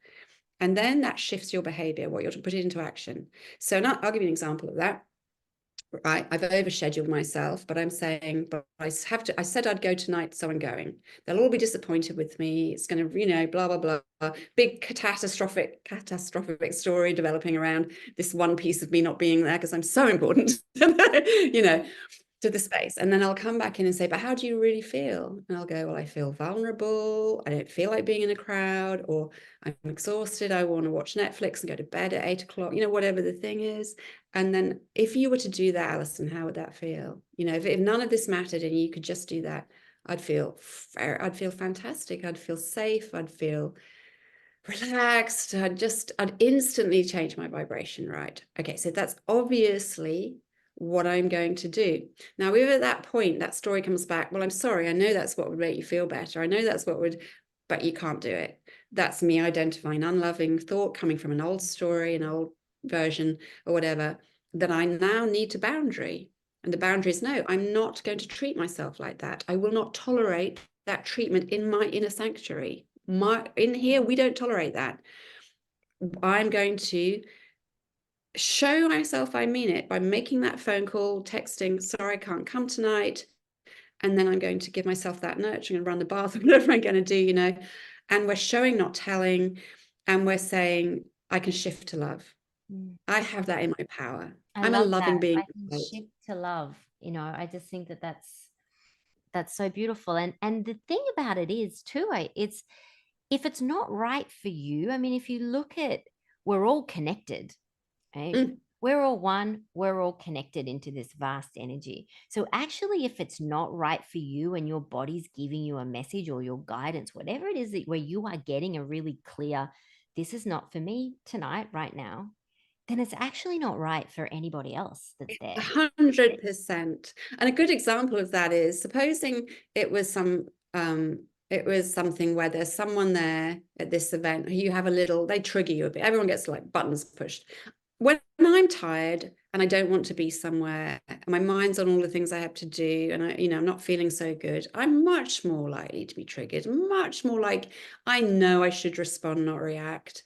And then that shifts your behavior, what you're to put it into action. So now I'll give you an example of that. Right, I've overscheduled myself, but I'm saying, but I said I'd go tonight, so I'm going. They'll all be disappointed with me. It's going to, blah, blah, blah. Big catastrophic story developing around this one piece of me not being there because I'm so important, to the space. And then I'll come back in and say, but how do you really feel? And I'll go, well, I feel vulnerable. I don't feel like being in a crowd, or I'm exhausted. I want to watch Netflix and go to bed at 8 o'clock, whatever the thing is. And then if you were to do that, Alison, how would that feel? If none of this mattered and you could just do that, I'd feel fantastic. I'd feel safe. I'd feel relaxed. I'd instantly change my vibration, right? Okay, so that's obviously what I'm going to do. Now, if at that point that story comes back, well, I'm sorry, I know that's what would make you feel better. I know that's what would, but you can't do it. That's me identifying unloving thought coming from an old story, an old version, or whatever, that I now need to boundary. And the boundary is, no, I'm not going to treat myself like that. I will not tolerate that treatment in my inner sanctuary. In here, we don't tolerate that. I'm going to show myself I mean it by making that phone call, texting, sorry, I can't come tonight. And then I'm going to give myself that nurturing and run the bath, whatever I'm going to do, And we're showing, not telling. And we're saying, I can shift to love. I have that in my power. I'm a love loving that. being. I can shift to love. I just think that that's so beautiful. And the thing about it is too, it's if it's not right for you, I mean, if you look at, we're all connected, right? We're all one, we're all connected into this vast energy. So actually, if it's not right for you and your body's giving you a message or your guidance, whatever it is that where you are getting a really clear this is not for me tonight, right now, then it's actually not right for anybody else that's there. 100%. And a good example of that is, supposing it was something where there's someone there at this event who you have a little, they trigger you a bit. Everyone gets like buttons pushed. When I'm tired and I don't want to be somewhere, my mind's on all the things I have to do, and I'm not feeling so good, I'm much more likely to be triggered, much more like I know I should respond, not react.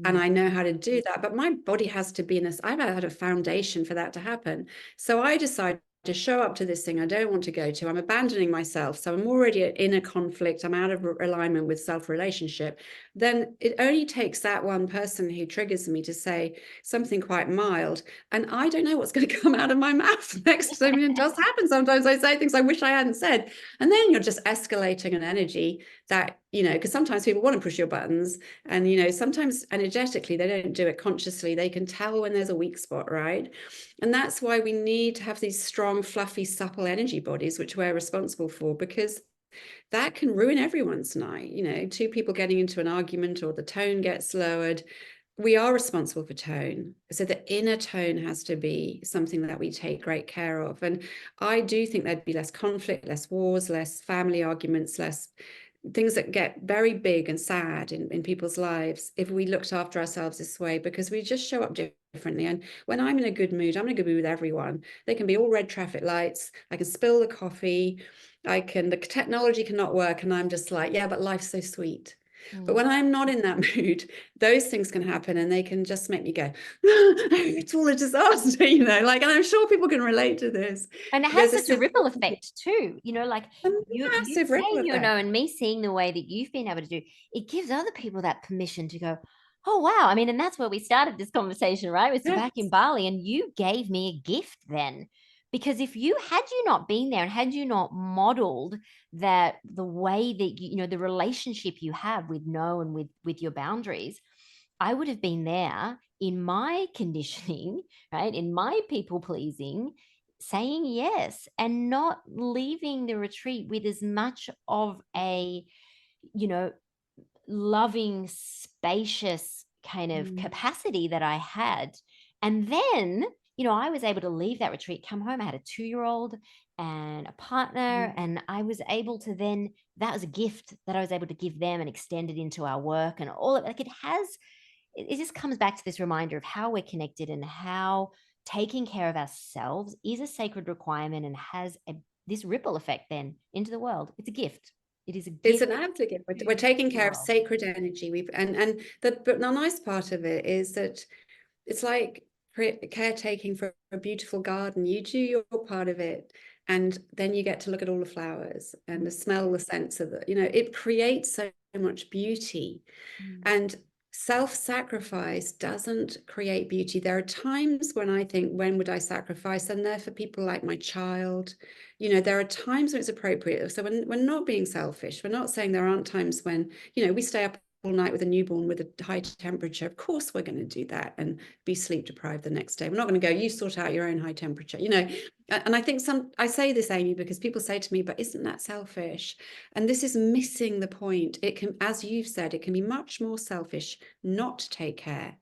And I know how to do that, but my body has to be in this. I've had a foundation for that to happen. So I decide to show up to this thing I don't want to go to. I'm abandoning myself. So I'm already in a conflict. I'm out of alignment with self-relationship. Then it only takes that one person who triggers me to say something quite mild. And I don't know what's going to come out of my mouth next. I mean, it does happen. Sometimes I say things I wish I hadn't said. And then you're just escalating an energy that, because sometimes people want to push your buttons, and, sometimes energetically, they don't do it consciously. They can tell when there's a weak spot, right? And that's why we need to have these strong, fluffy, supple energy bodies, which we're responsible for, because that can ruin everyone's night. Two people getting into an argument, or the tone gets lowered. We are responsible for tone. So the inner tone has to be something that we take great care of. And I do think there'd be less conflict, less wars, less family arguments, less things that get very big and sad in people's lives if we looked after ourselves this way, because we just show up differently. And when I'm in a good mood, I'm in a good mood with everyone. They can be all red traffic lights. I can spill the coffee. The technology cannot work. And I'm just like, yeah, but life's so sweet. But when I'm not in that mood, those things can happen, and they can just make me go, it's all a disaster, and I'm sure people can relate to this. And it has There's such a ripple effect too, like a you massive ripple saying, effect. and me seeing the way that you've been able to do, it gives other people that permission to go, oh, wow. I mean, and that's where we started this conversation, right? Was back in Yes. Bali, and you gave me a gift then. Because if you had you not been there, and had you not modeled that, the way that the relationship you have with no and with your boundaries, I would have been there in my conditioning, right? In my people pleasing, saying yes, and not leaving the retreat with as much of a, you know, loving, spacious kind of capacity that I had. And then, I was able to leave that retreat, come home. I had a 2-year-old and a partner, and I was able to then, that was a gift that I was able to give them and extend it into our work and all of it. Like, it just comes back to this reminder of how we're connected, and how taking care of ourselves is a sacred requirement, and has this ripple effect then into the world. It's a gift. It is a It's gift an absolute gift. to We're taking the care of world. sacred energy. But the nice part of it is that it's like caretaking for a beautiful garden. You do your part of it, and then you get to look at all the flowers and the smell, the sense of it. It creates so much beauty. And self-sacrifice doesn't create beauty. There are times when I think, when would I sacrifice? And they're for people like my child. There are times when it's appropriate. So when we're not being selfish, we're not saying there aren't times when, we stay up all night with a newborn with a high temperature. Of course we're going to do that and be sleep deprived the next day. We're not going to go, you sort out your own high temperature. And I think I say this, Amy, because people say to me, but isn't that selfish? And this is missing the point. It can, as you've said, it can be much more selfish not to take care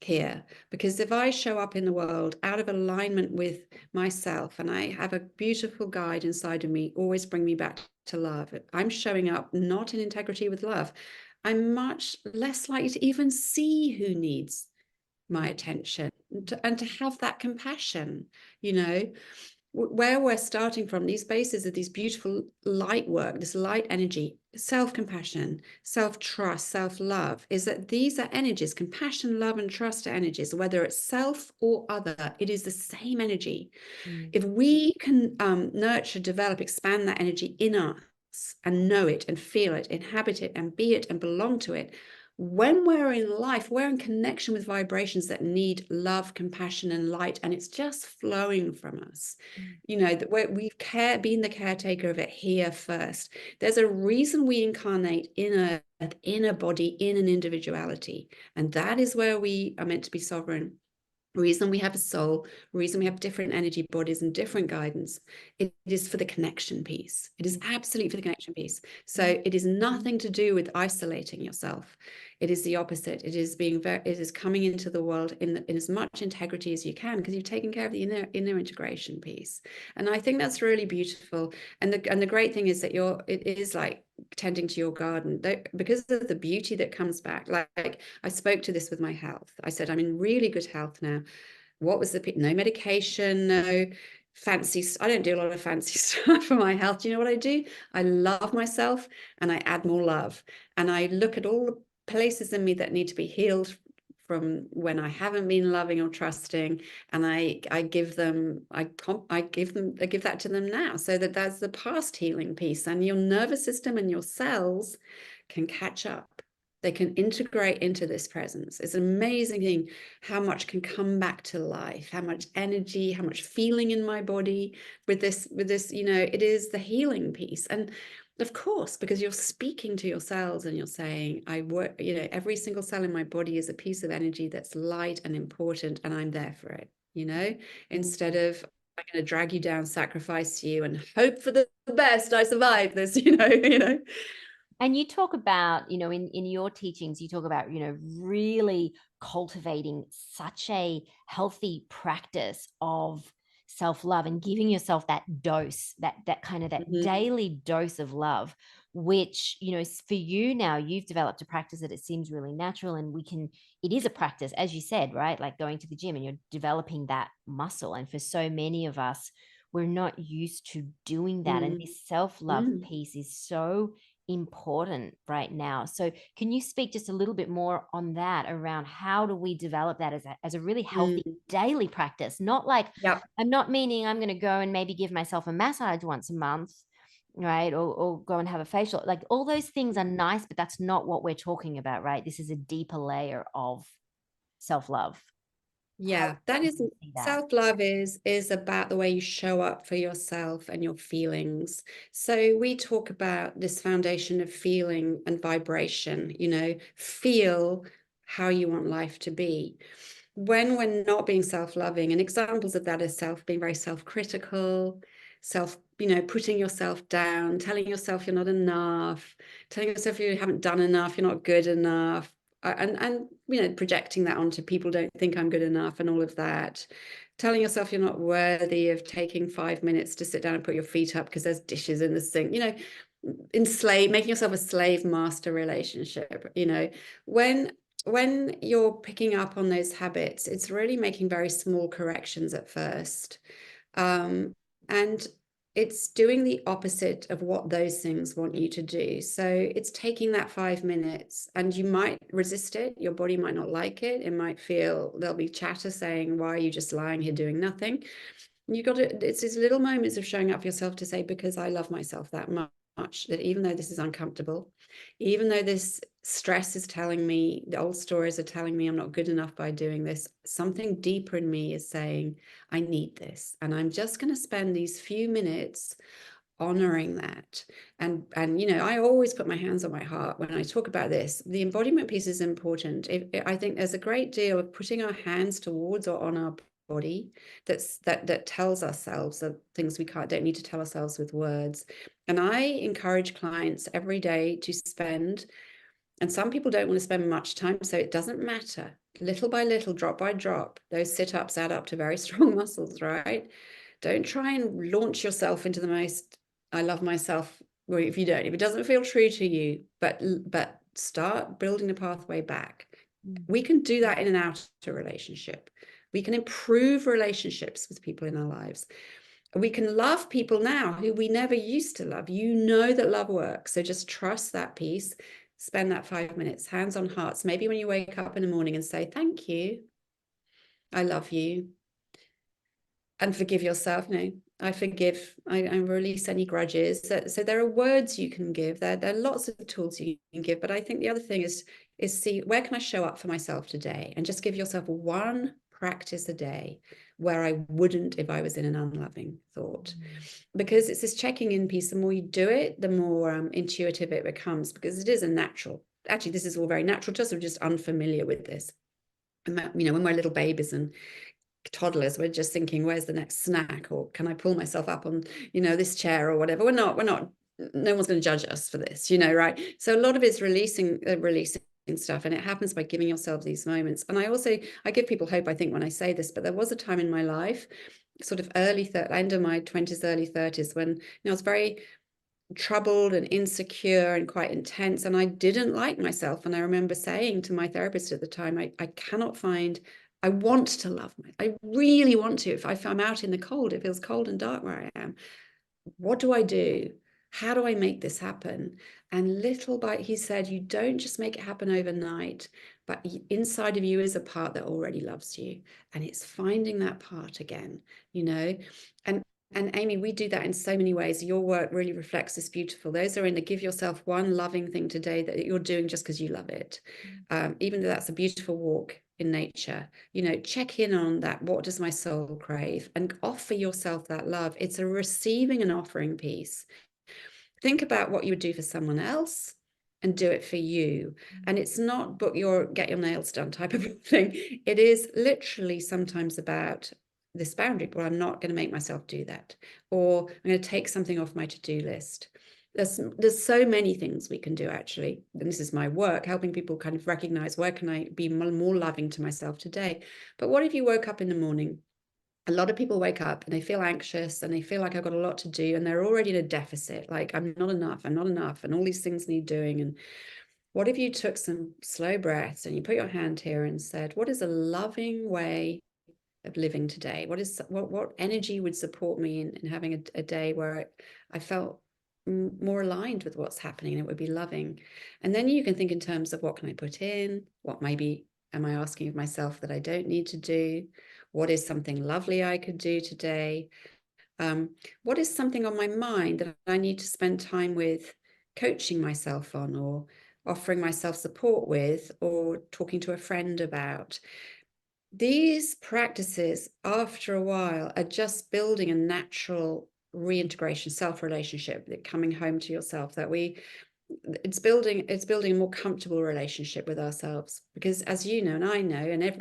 here, because if I show up in the world out of alignment with myself, and I have a beautiful guide inside of me, always bring me back to love, I'm showing up not in integrity with love, I'm much less likely to even see who needs my attention, and to have that compassion. Where we're starting from, these bases of these beautiful light work, this light energy, self-compassion, self-trust, self-love, is that these are energies. Compassion, love, and trust are energies. Whether it's self or other, it is the same energy. If we can nurture, develop, expand that energy in us, and know it and feel it, inhabit it and be it and belong to it, when we're in life, we're in connection with vibrations that need love, compassion, and light, and it's just flowing from us. That we've been the caretaker of it here first. There's a reason we incarnate in a body, in an individuality, and that is where we are meant to be sovereign. reason we have a soul, reason we have different energy bodies and different guidance, it is for the connection piece. It is absolutely for the connection piece. So it is nothing to do with isolating yourself. It is the opposite. It is it is coming into the world in as much integrity as you can, because you've taken care of the inner integration piece. And I think that's really beautiful. And the great thing is that it is like tending to your garden, because of the beauty that comes back. Like I spoke to this with my health. I said, I'm in really good health now. What was no medication, no fancy, I don't do a lot of fancy stuff for my health. Do you know what I do? I love myself, and I add more love, and I look at all the places in me that need to be healed from when I haven't been loving or trusting, and I give that to them now, so that that's the past healing piece, and your nervous system and your cells can catch up. They can integrate into this presence. It's an amazing thing how much can come back to life, how much energy, how much feeling in my body with this, it is the healing piece. And of course, because you're speaking to your cells and you're saying, I work, every single cell in my body is a piece of energy that's light and important, and I'm there for it, instead of, I'm going to drag you down, sacrifice you, and hope for the best I survive this, And you talk about, in your teachings, you talk about, really cultivating such a healthy practice of self-love and giving yourself that dose, that kind of that daily dose of love, which, for you now, you've developed a practice that it seems really natural, and it is a practice, as you said, right? Like going to the gym and you're developing that muscle. And for so many of us, we're not used to doing that. And this self-love piece is so important right now. So can you speak just a little bit more on that, around how do we develop that as a really healthy daily practice? Not like, I'm not meaning I'm going to go and maybe give myself a massage once a month, right? Or go and have a facial. Like, all those things are nice, but that's not what we're talking about, right? This is a deeper layer of self-love. Yeah, that is, self-love is about the way you show up for yourself and your feelings. So we talk about this foundation of feeling and vibration, feel how you want life to be. When we're not being self-loving, and examples of that are being very self-critical, putting yourself down, telling yourself you're not enough, telling yourself you haven't done enough, you're not good enough, and projecting that onto people, don't think I'm good enough, and all of that, telling yourself you're not worthy of taking 5 minutes to sit down and put your feet up because there's dishes in the sink, making yourself a slave master relationship. When you're picking up on those habits, it's really making very small corrections at first, and it's doing the opposite of what those things want you to do. So it's taking that 5 minutes, and you might resist it. Your body might not like it. It might feel, there'll be chatter saying, why are you just lying here doing nothing? It's these little moments of showing up for yourself to say, because I love myself that much, that even though this is uncomfortable, even though this stress is telling me, the old stories are telling me I'm not good enough by doing this, something deeper in me is saying, I need this. And I'm just going to spend these few minutes honoring that. And I always put my hands on my heart when I talk about this. The embodiment piece is important. I think there's a great deal of putting our hands towards or on our body that tells ourselves the things we don't need to tell ourselves with words. And I encourage clients every day to spend, and some people don't want to spend much time, so it doesn't matter, little by little, drop by drop, those sit-ups add up to very strong muscles, right? Don't try and launch yourself into the most I love myself, or if it doesn't feel true to you, but start building a pathway back. We can do that in an outer relationship. We can improve relationships with people in our lives. We can love people now who we never used to love. That love works. So just trust that piece. Spend that 5 minutes, hands on hearts. Maybe when you wake up in the morning and say, thank you, I love you, and forgive yourself. I forgive, I release any grudges. So there are words you can give. There are lots of tools you can give. But I think the other thing is see, where can I show up for myself today? And just give yourself one practice a day where I wouldn't if I was in an unloving thought. Because it's this checking in piece. The more you do it, the more intuitive it becomes, because it is a natural. Actually, this is all very natural to us. We're just unfamiliar with this. when we're little babies and toddlers, we're just thinking, where's the next snack, or can I pull myself up on this chair or whatever. We're not no one's going to judge us for this, right? So a lot of it's releasing stuff, and it happens by giving yourself these moments. And I give people hope, I think, when I say this, but there was a time in my life, sort of end of my 20s, early 30s, when I was very troubled and insecure and quite intense, and I didn't like myself. And I remember saying to my therapist at the time, I cannot find, I want to love I really want to. If I'm out in the cold, it feels cold and dark where I am. What do I do? How do I make this happen? And little by, he said, you don't just make it happen overnight, but inside of you is a part that already loves you. And it's finding that part again, and Amy, we do that in so many ways. Your work really reflects this beautiful. Those are in the give yourself one loving thing today that you're doing just because you love it. Even though that's a beautiful walk in nature, check in on that. What does my soul crave? And offer yourself that love. It's a receiving and offering piece. Think about what you would do for someone else and do it for you. And it's not get your nails done type of thing. It is literally sometimes about this boundary. Well, I'm not going to make myself do that, or I'm going to take something off my to-do list. There's so many things we can do, actually. And this is my work, helping people kind of recognize, where can I be more loving to myself today? But what if you woke up in the morning? A lot of people wake up and they feel anxious and they feel like I've got a lot to do, and they're already in a deficit, like I'm not enough, and all these things need doing. And what if you took some slow breaths and you put your hand here and said, what is a loving way of living today? What energy would support me in having a day where I felt more aligned with what's happening, and it would be loving? And then you can think in terms of, what can I put in? What maybe am I asking of myself that I don't need to do? What is something lovely I could do today? What is something on my mind that I need to spend time with coaching myself on, or offering myself support with, or talking to a friend about? These practices, after a while, are just building a natural reintegration, self-relationship, coming home to yourself, it's building a more comfortable relationship with ourselves. Because as you know, and I know,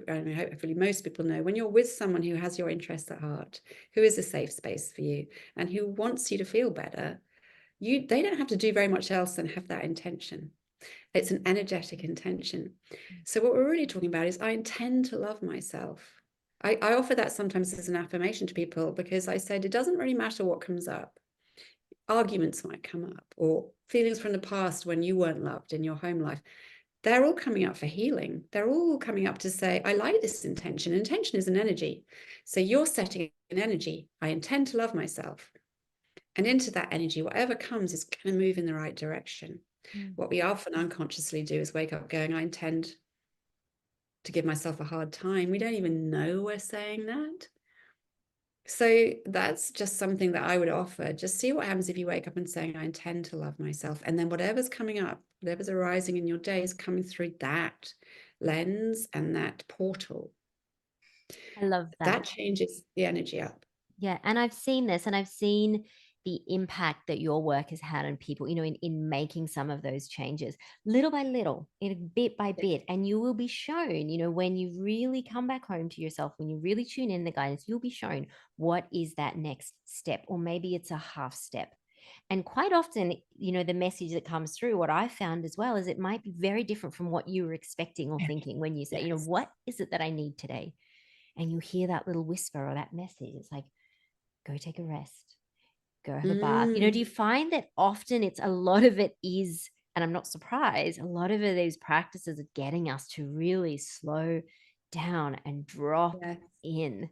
and hopefully most people know, when you're with someone who has your interests at heart, who is a safe space for you, and who wants you to feel better, they don't have to do very much else than have that intention. It's an energetic intention. So what we're really talking about is, I intend to love myself. I offer that sometimes as an affirmation to people, because I said, it doesn't really matter what comes up. Arguments might come up, or feelings from the past when you weren't loved in your home life. They're all coming up for healing. They're all coming up to say, I like this intention. Intention is an energy. So you're setting an energy. I intend to love myself. And into that energy, whatever comes is going to move in the right direction. What we often unconsciously do is wake up going, I intend to give myself a hard time. We don't even know we're saying that. So that's just something that I would offer. Just see what happens if you wake up and saying, I intend to love myself. And then whatever's coming up, whatever's arising in your day, is coming through that lens and that portal. I love That that. changes the energy up. Yeah. And I've seen this, and I've seen the impact that your work has had on people, in making some of those changes, little by little, bit by bit. And you will be shown, when you really come back home to yourself, when you really tune in the guidance, you'll be shown what is that next step, or maybe it's a half step. And quite often, the message that comes through, what I found as well, is it might be very different from what you were expecting or thinking when you say, Yes. what is it that I need today? And you hear that little whisper or that message. It's like, go take a rest, go have a bath. Do you find that often it's a lot of it is, and I'm not surprised, a lot of it, these practices are getting us to really slow down and drop Yes. in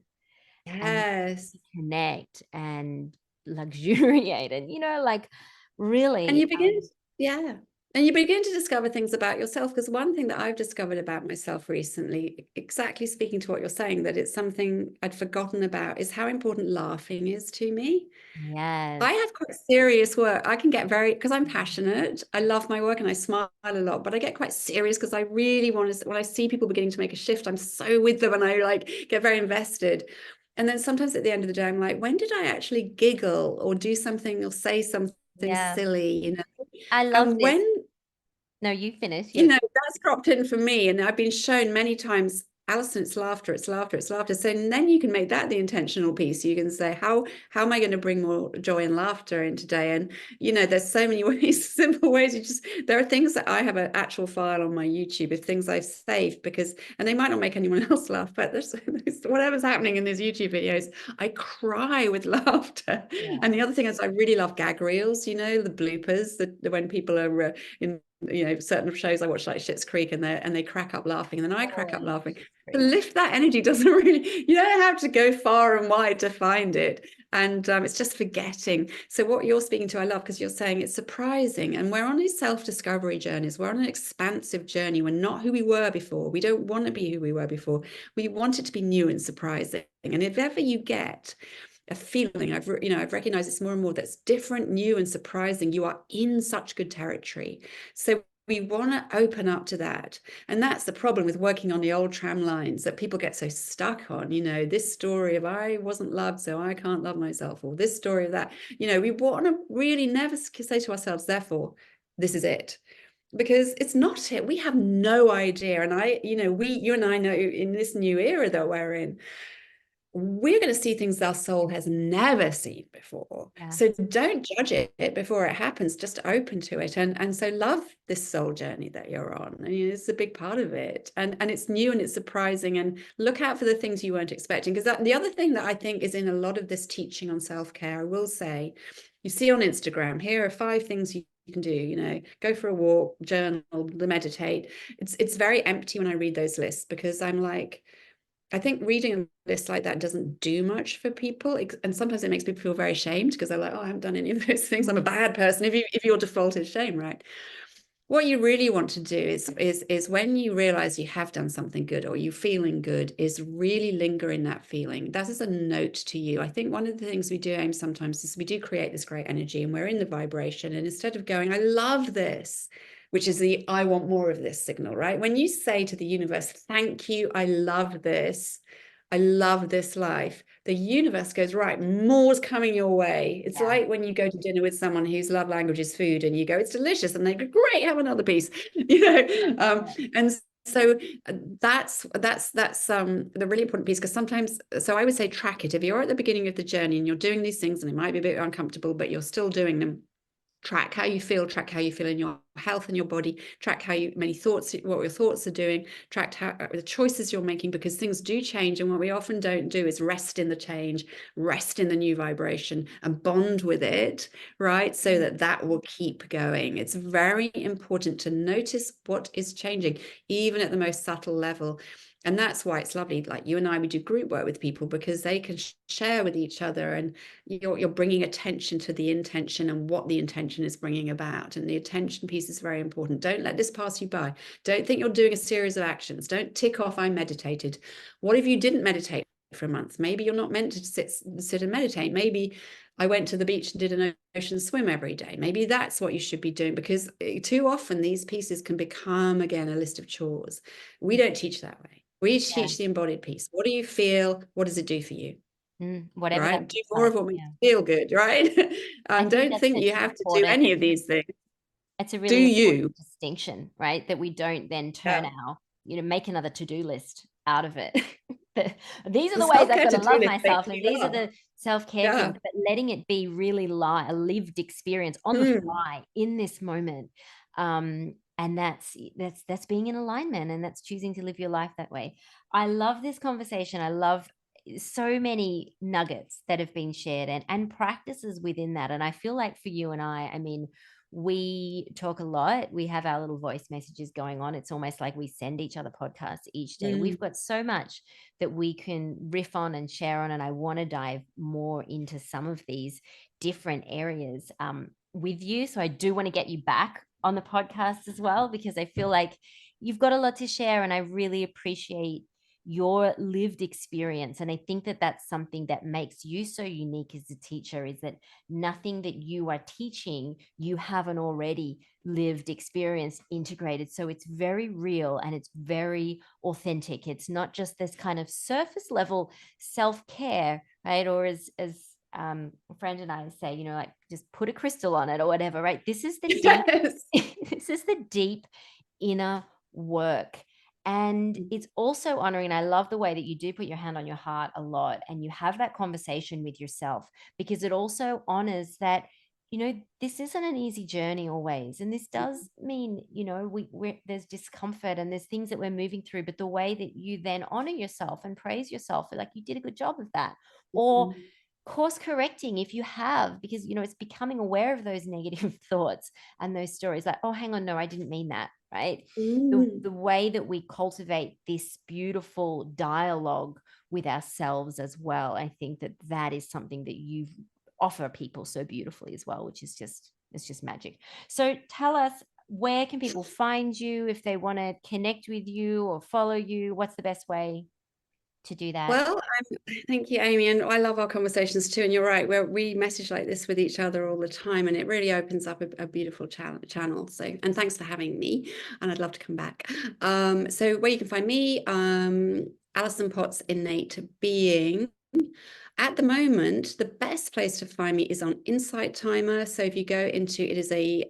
and Yes. connect and luxuriate, and like And really you begin, yeah. And you begin to discover things about yourself. Because one thing that I've discovered about myself recently, exactly speaking to what you're saying, that it's something I'd forgotten about, is how important laughing is to me. yes, I have quite serious work. I can get because I'm passionate. I love my work and I smile a lot, but I get quite serious because I really want to, when I see people beginning to make a shift, I'm so with them and I get very invested. And then sometimes at the end of the day, I'm like, when did I actually giggle or do something or say something yeah, silly, I love and this. when, No, you finish. Yeah. that's dropped in for me, and I've been shown many times, Alison, it's laughter, it's laughter, it's laughter. So then you can make that the intentional piece. You can say, how am I going to bring more joy and laughter in today? And there's so many ways, simple ways. There are things that I have an actual file on my YouTube of things I've saved and they might not make anyone else laugh, but there's whatever's happening in these YouTube videos, I cry with laughter. Yeah. And the other thing is I really love gag reels, the bloopers, when people are in certain shows I watch, like Schitt's Creek, and they crack up laughing, and then I crack up laughing. To lift that energy doesn't really, you don't have to go far and wide to find it. And it's just forgetting. So what you're speaking to, I love, because you're saying it's surprising. And we're on these self-discovery journeys. We're on an expansive journey. We're not who we were before. We don't want to be who we were before. We want it to be new and surprising. And if ever you get a feeling, I've recognized it's more and more, that's different, new, and surprising, you are in such good territory. So we want to open up to that. And that's the problem with working on the old tram lines that people get so stuck on, this story of I wasn't loved, so I can't love myself, or this story of that. We want to really never say to ourselves, therefore, this is it. Because it's not it. We have no idea. And you and I know in this new era that we're in, we're going to see things our soul has never seen before. Yeah. So don't judge it before it happens, just open to it. And so love this soul journey that you're on. It's a big part of it. And it's new and it's surprising, and look out for the things you weren't expecting. Because the other thing that I think is in a lot of this teaching on self-care, I will say, you see on Instagram, here are 5 things you can do, go for a walk, journal, meditate. It's very empty when I read those lists, because I'm like, I think reading a list like that doesn't do much for people. And sometimes it makes people feel very ashamed, because they're like, oh, I haven't done any of those things. I'm a bad person. If your default is shame, right? What you really want to do is when you realize you have done something good, or you're feeling good, is really linger in that feeling. That is a note to you. I think one of the things we do, Aim, sometimes is we do create this great energy, and we're in the vibration. And instead of going, I love this, which is the I want more of this signal, right? When you say to the universe, thank you, I love this, I love this life, the universe goes, right, more's coming your way. It's like when you go to dinner with someone whose love language is food, and you go, it's delicious, and they go, great, have another piece, and so that's the really important piece. Because sometimes, so I would say track it. If you're at the beginning of the journey and you're doing these things and it might be a bit uncomfortable, but you're still doing them, track how you feel in your health and your body, track what your thoughts are doing, track the choices you're making, because things do change. And what we often don't do is rest in the change, rest in the new vibration, and bond with it, right? So that will keep going. It's very important to notice what is changing, even at the most subtle level. And that's why it's lovely, like you and I, we do group work with people, because they can share with each other, and you're bringing attention to the intention and what the intention is bringing about. And the attention piece is very important. Don't let this pass you by. Don't think you're doing a series of actions. Don't tick off, I meditated. What if you didn't meditate for a month? Maybe you're not meant to sit and meditate. Maybe I went to the beach and did an ocean swim every day. Maybe that's what you should be doing, because too often these pieces can become, again, a list of chores. We don't teach that way. We teach the embodied piece. What do you feel? What does it do for you? Whatever. Right? Do more of what makes you feel good, right? Don't think you have to do any of these things. It's a really important distinction, right? That we don't then turn our, make another to-do list out of it. These are the ways I've got to love myself, and these are the self-care things, but letting it be really a lived experience on the fly in this moment. And that's being in alignment, and that's choosing to live your life that way. I love this conversation. I love so many nuggets that have been shared, and practices within that. And I feel like for you and I mean, we talk a lot. We have our little voice messages going on. It's almost like we send each other podcasts each day. We've got so much that we can riff on and share on. And I want to dive more into some of these different areas with you. So I do want to get you back on the podcast as well, because I feel like you've got a lot to share, and I really appreciate your lived experience. And I think that that's something that makes you so unique as a teacher, is that nothing that you are teaching, you haven't already lived, experienced, integrated. So it's very real and it's very authentic. It's not just this kind of surface level self-care, right? Or as a friend and I say, like, just put a crystal on it or whatever, right? This is the deep, this is the deep inner work. And it's also honoring, and I love the way that you do put your hand on your heart a lot and you have that conversation with yourself, because it also honors that, this isn't an easy journey always. And this does mean, there's discomfort and there's things that we're moving through, but the way that you then honor yourself and praise yourself, like you did a good job of that. Or course correcting if you have, because it's becoming aware of those negative thoughts and those stories, like, oh, hang on, no, I didn't mean that, right? The way that we cultivate this beautiful dialogue with ourselves as well, I think that is something that you offer people so beautifully as well, which is it's just magic. So tell us, where can people find you if they want to connect with you or follow you? What's the best way to do that? Well, thank you, Amy. And I love our conversations too. And you're right, we message like this with each other all the time, and it really opens up a beautiful channel. So, and thanks for having me. And I'd love to come back. So where you can find me, Alison Potts Innate Being. At the moment, the best place to find me is on Insight Timer. So if you go into, it is a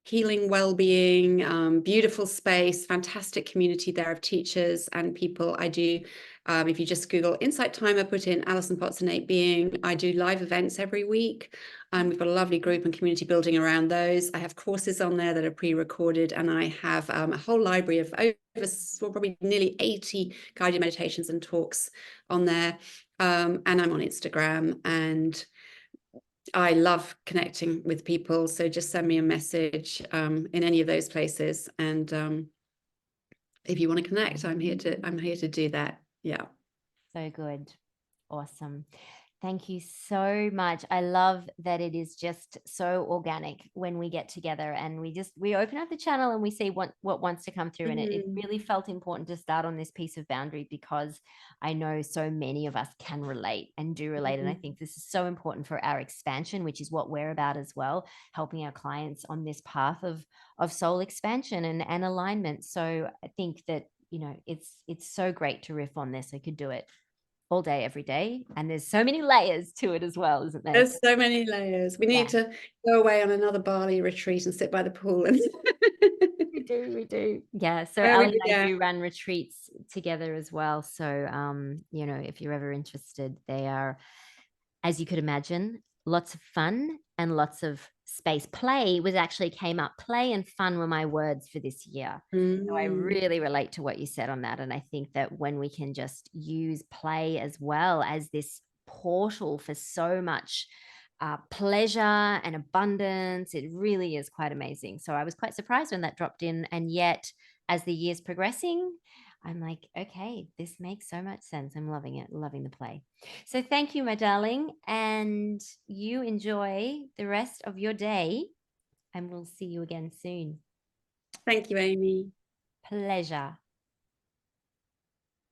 healing, well-being, beautiful space, fantastic community there of teachers and people. I do, if you just Google Insight Timer, put in Alison Potts Innate Being, I do live events every week. We've got a lovely group and community building around those. I have courses on there that are pre-recorded, and I have a whole library of probably nearly 80 guided meditations and talks on there. And I'm on Instagram, and I love connecting with people. So just send me a message in any of those places. And if you want to connect, I'm here to do that. Yeah. So good. Awesome. Thank you so much. I love that it is just so organic when we get together and we open up the channel and we see what wants to come through. And it really felt important to start on this piece of boundary, because I know so many of us can relate and do relate. And I think this is so important for our expansion, which is what we're about as well, helping our clients on this path of soul expansion and alignment. So I think that, it's so great to riff on this. I could do it all day, every day. And there's so many layers to it as well, isn't there? There's so many layers. We need to go away on another Bali retreat and sit by the pool. And we do. Yeah. So Ali and I do run retreats together as well. So, if you're ever interested, they are, as you could imagine, lots of fun and lots of space. Play came up. Play and fun were my words for this year. So I really relate to what you said on that. And I think that when we can just use play as well as this portal for so much pleasure and abundance, it really is quite amazing. So I was quite surprised when that dropped in. And yet, as the year's progressing, I'm like, okay, this makes so much sense. I'm loving it, loving the play. So thank you, my darling. And you enjoy the rest of your day. And we'll see you again soon. thank you, Amy. Pleasure.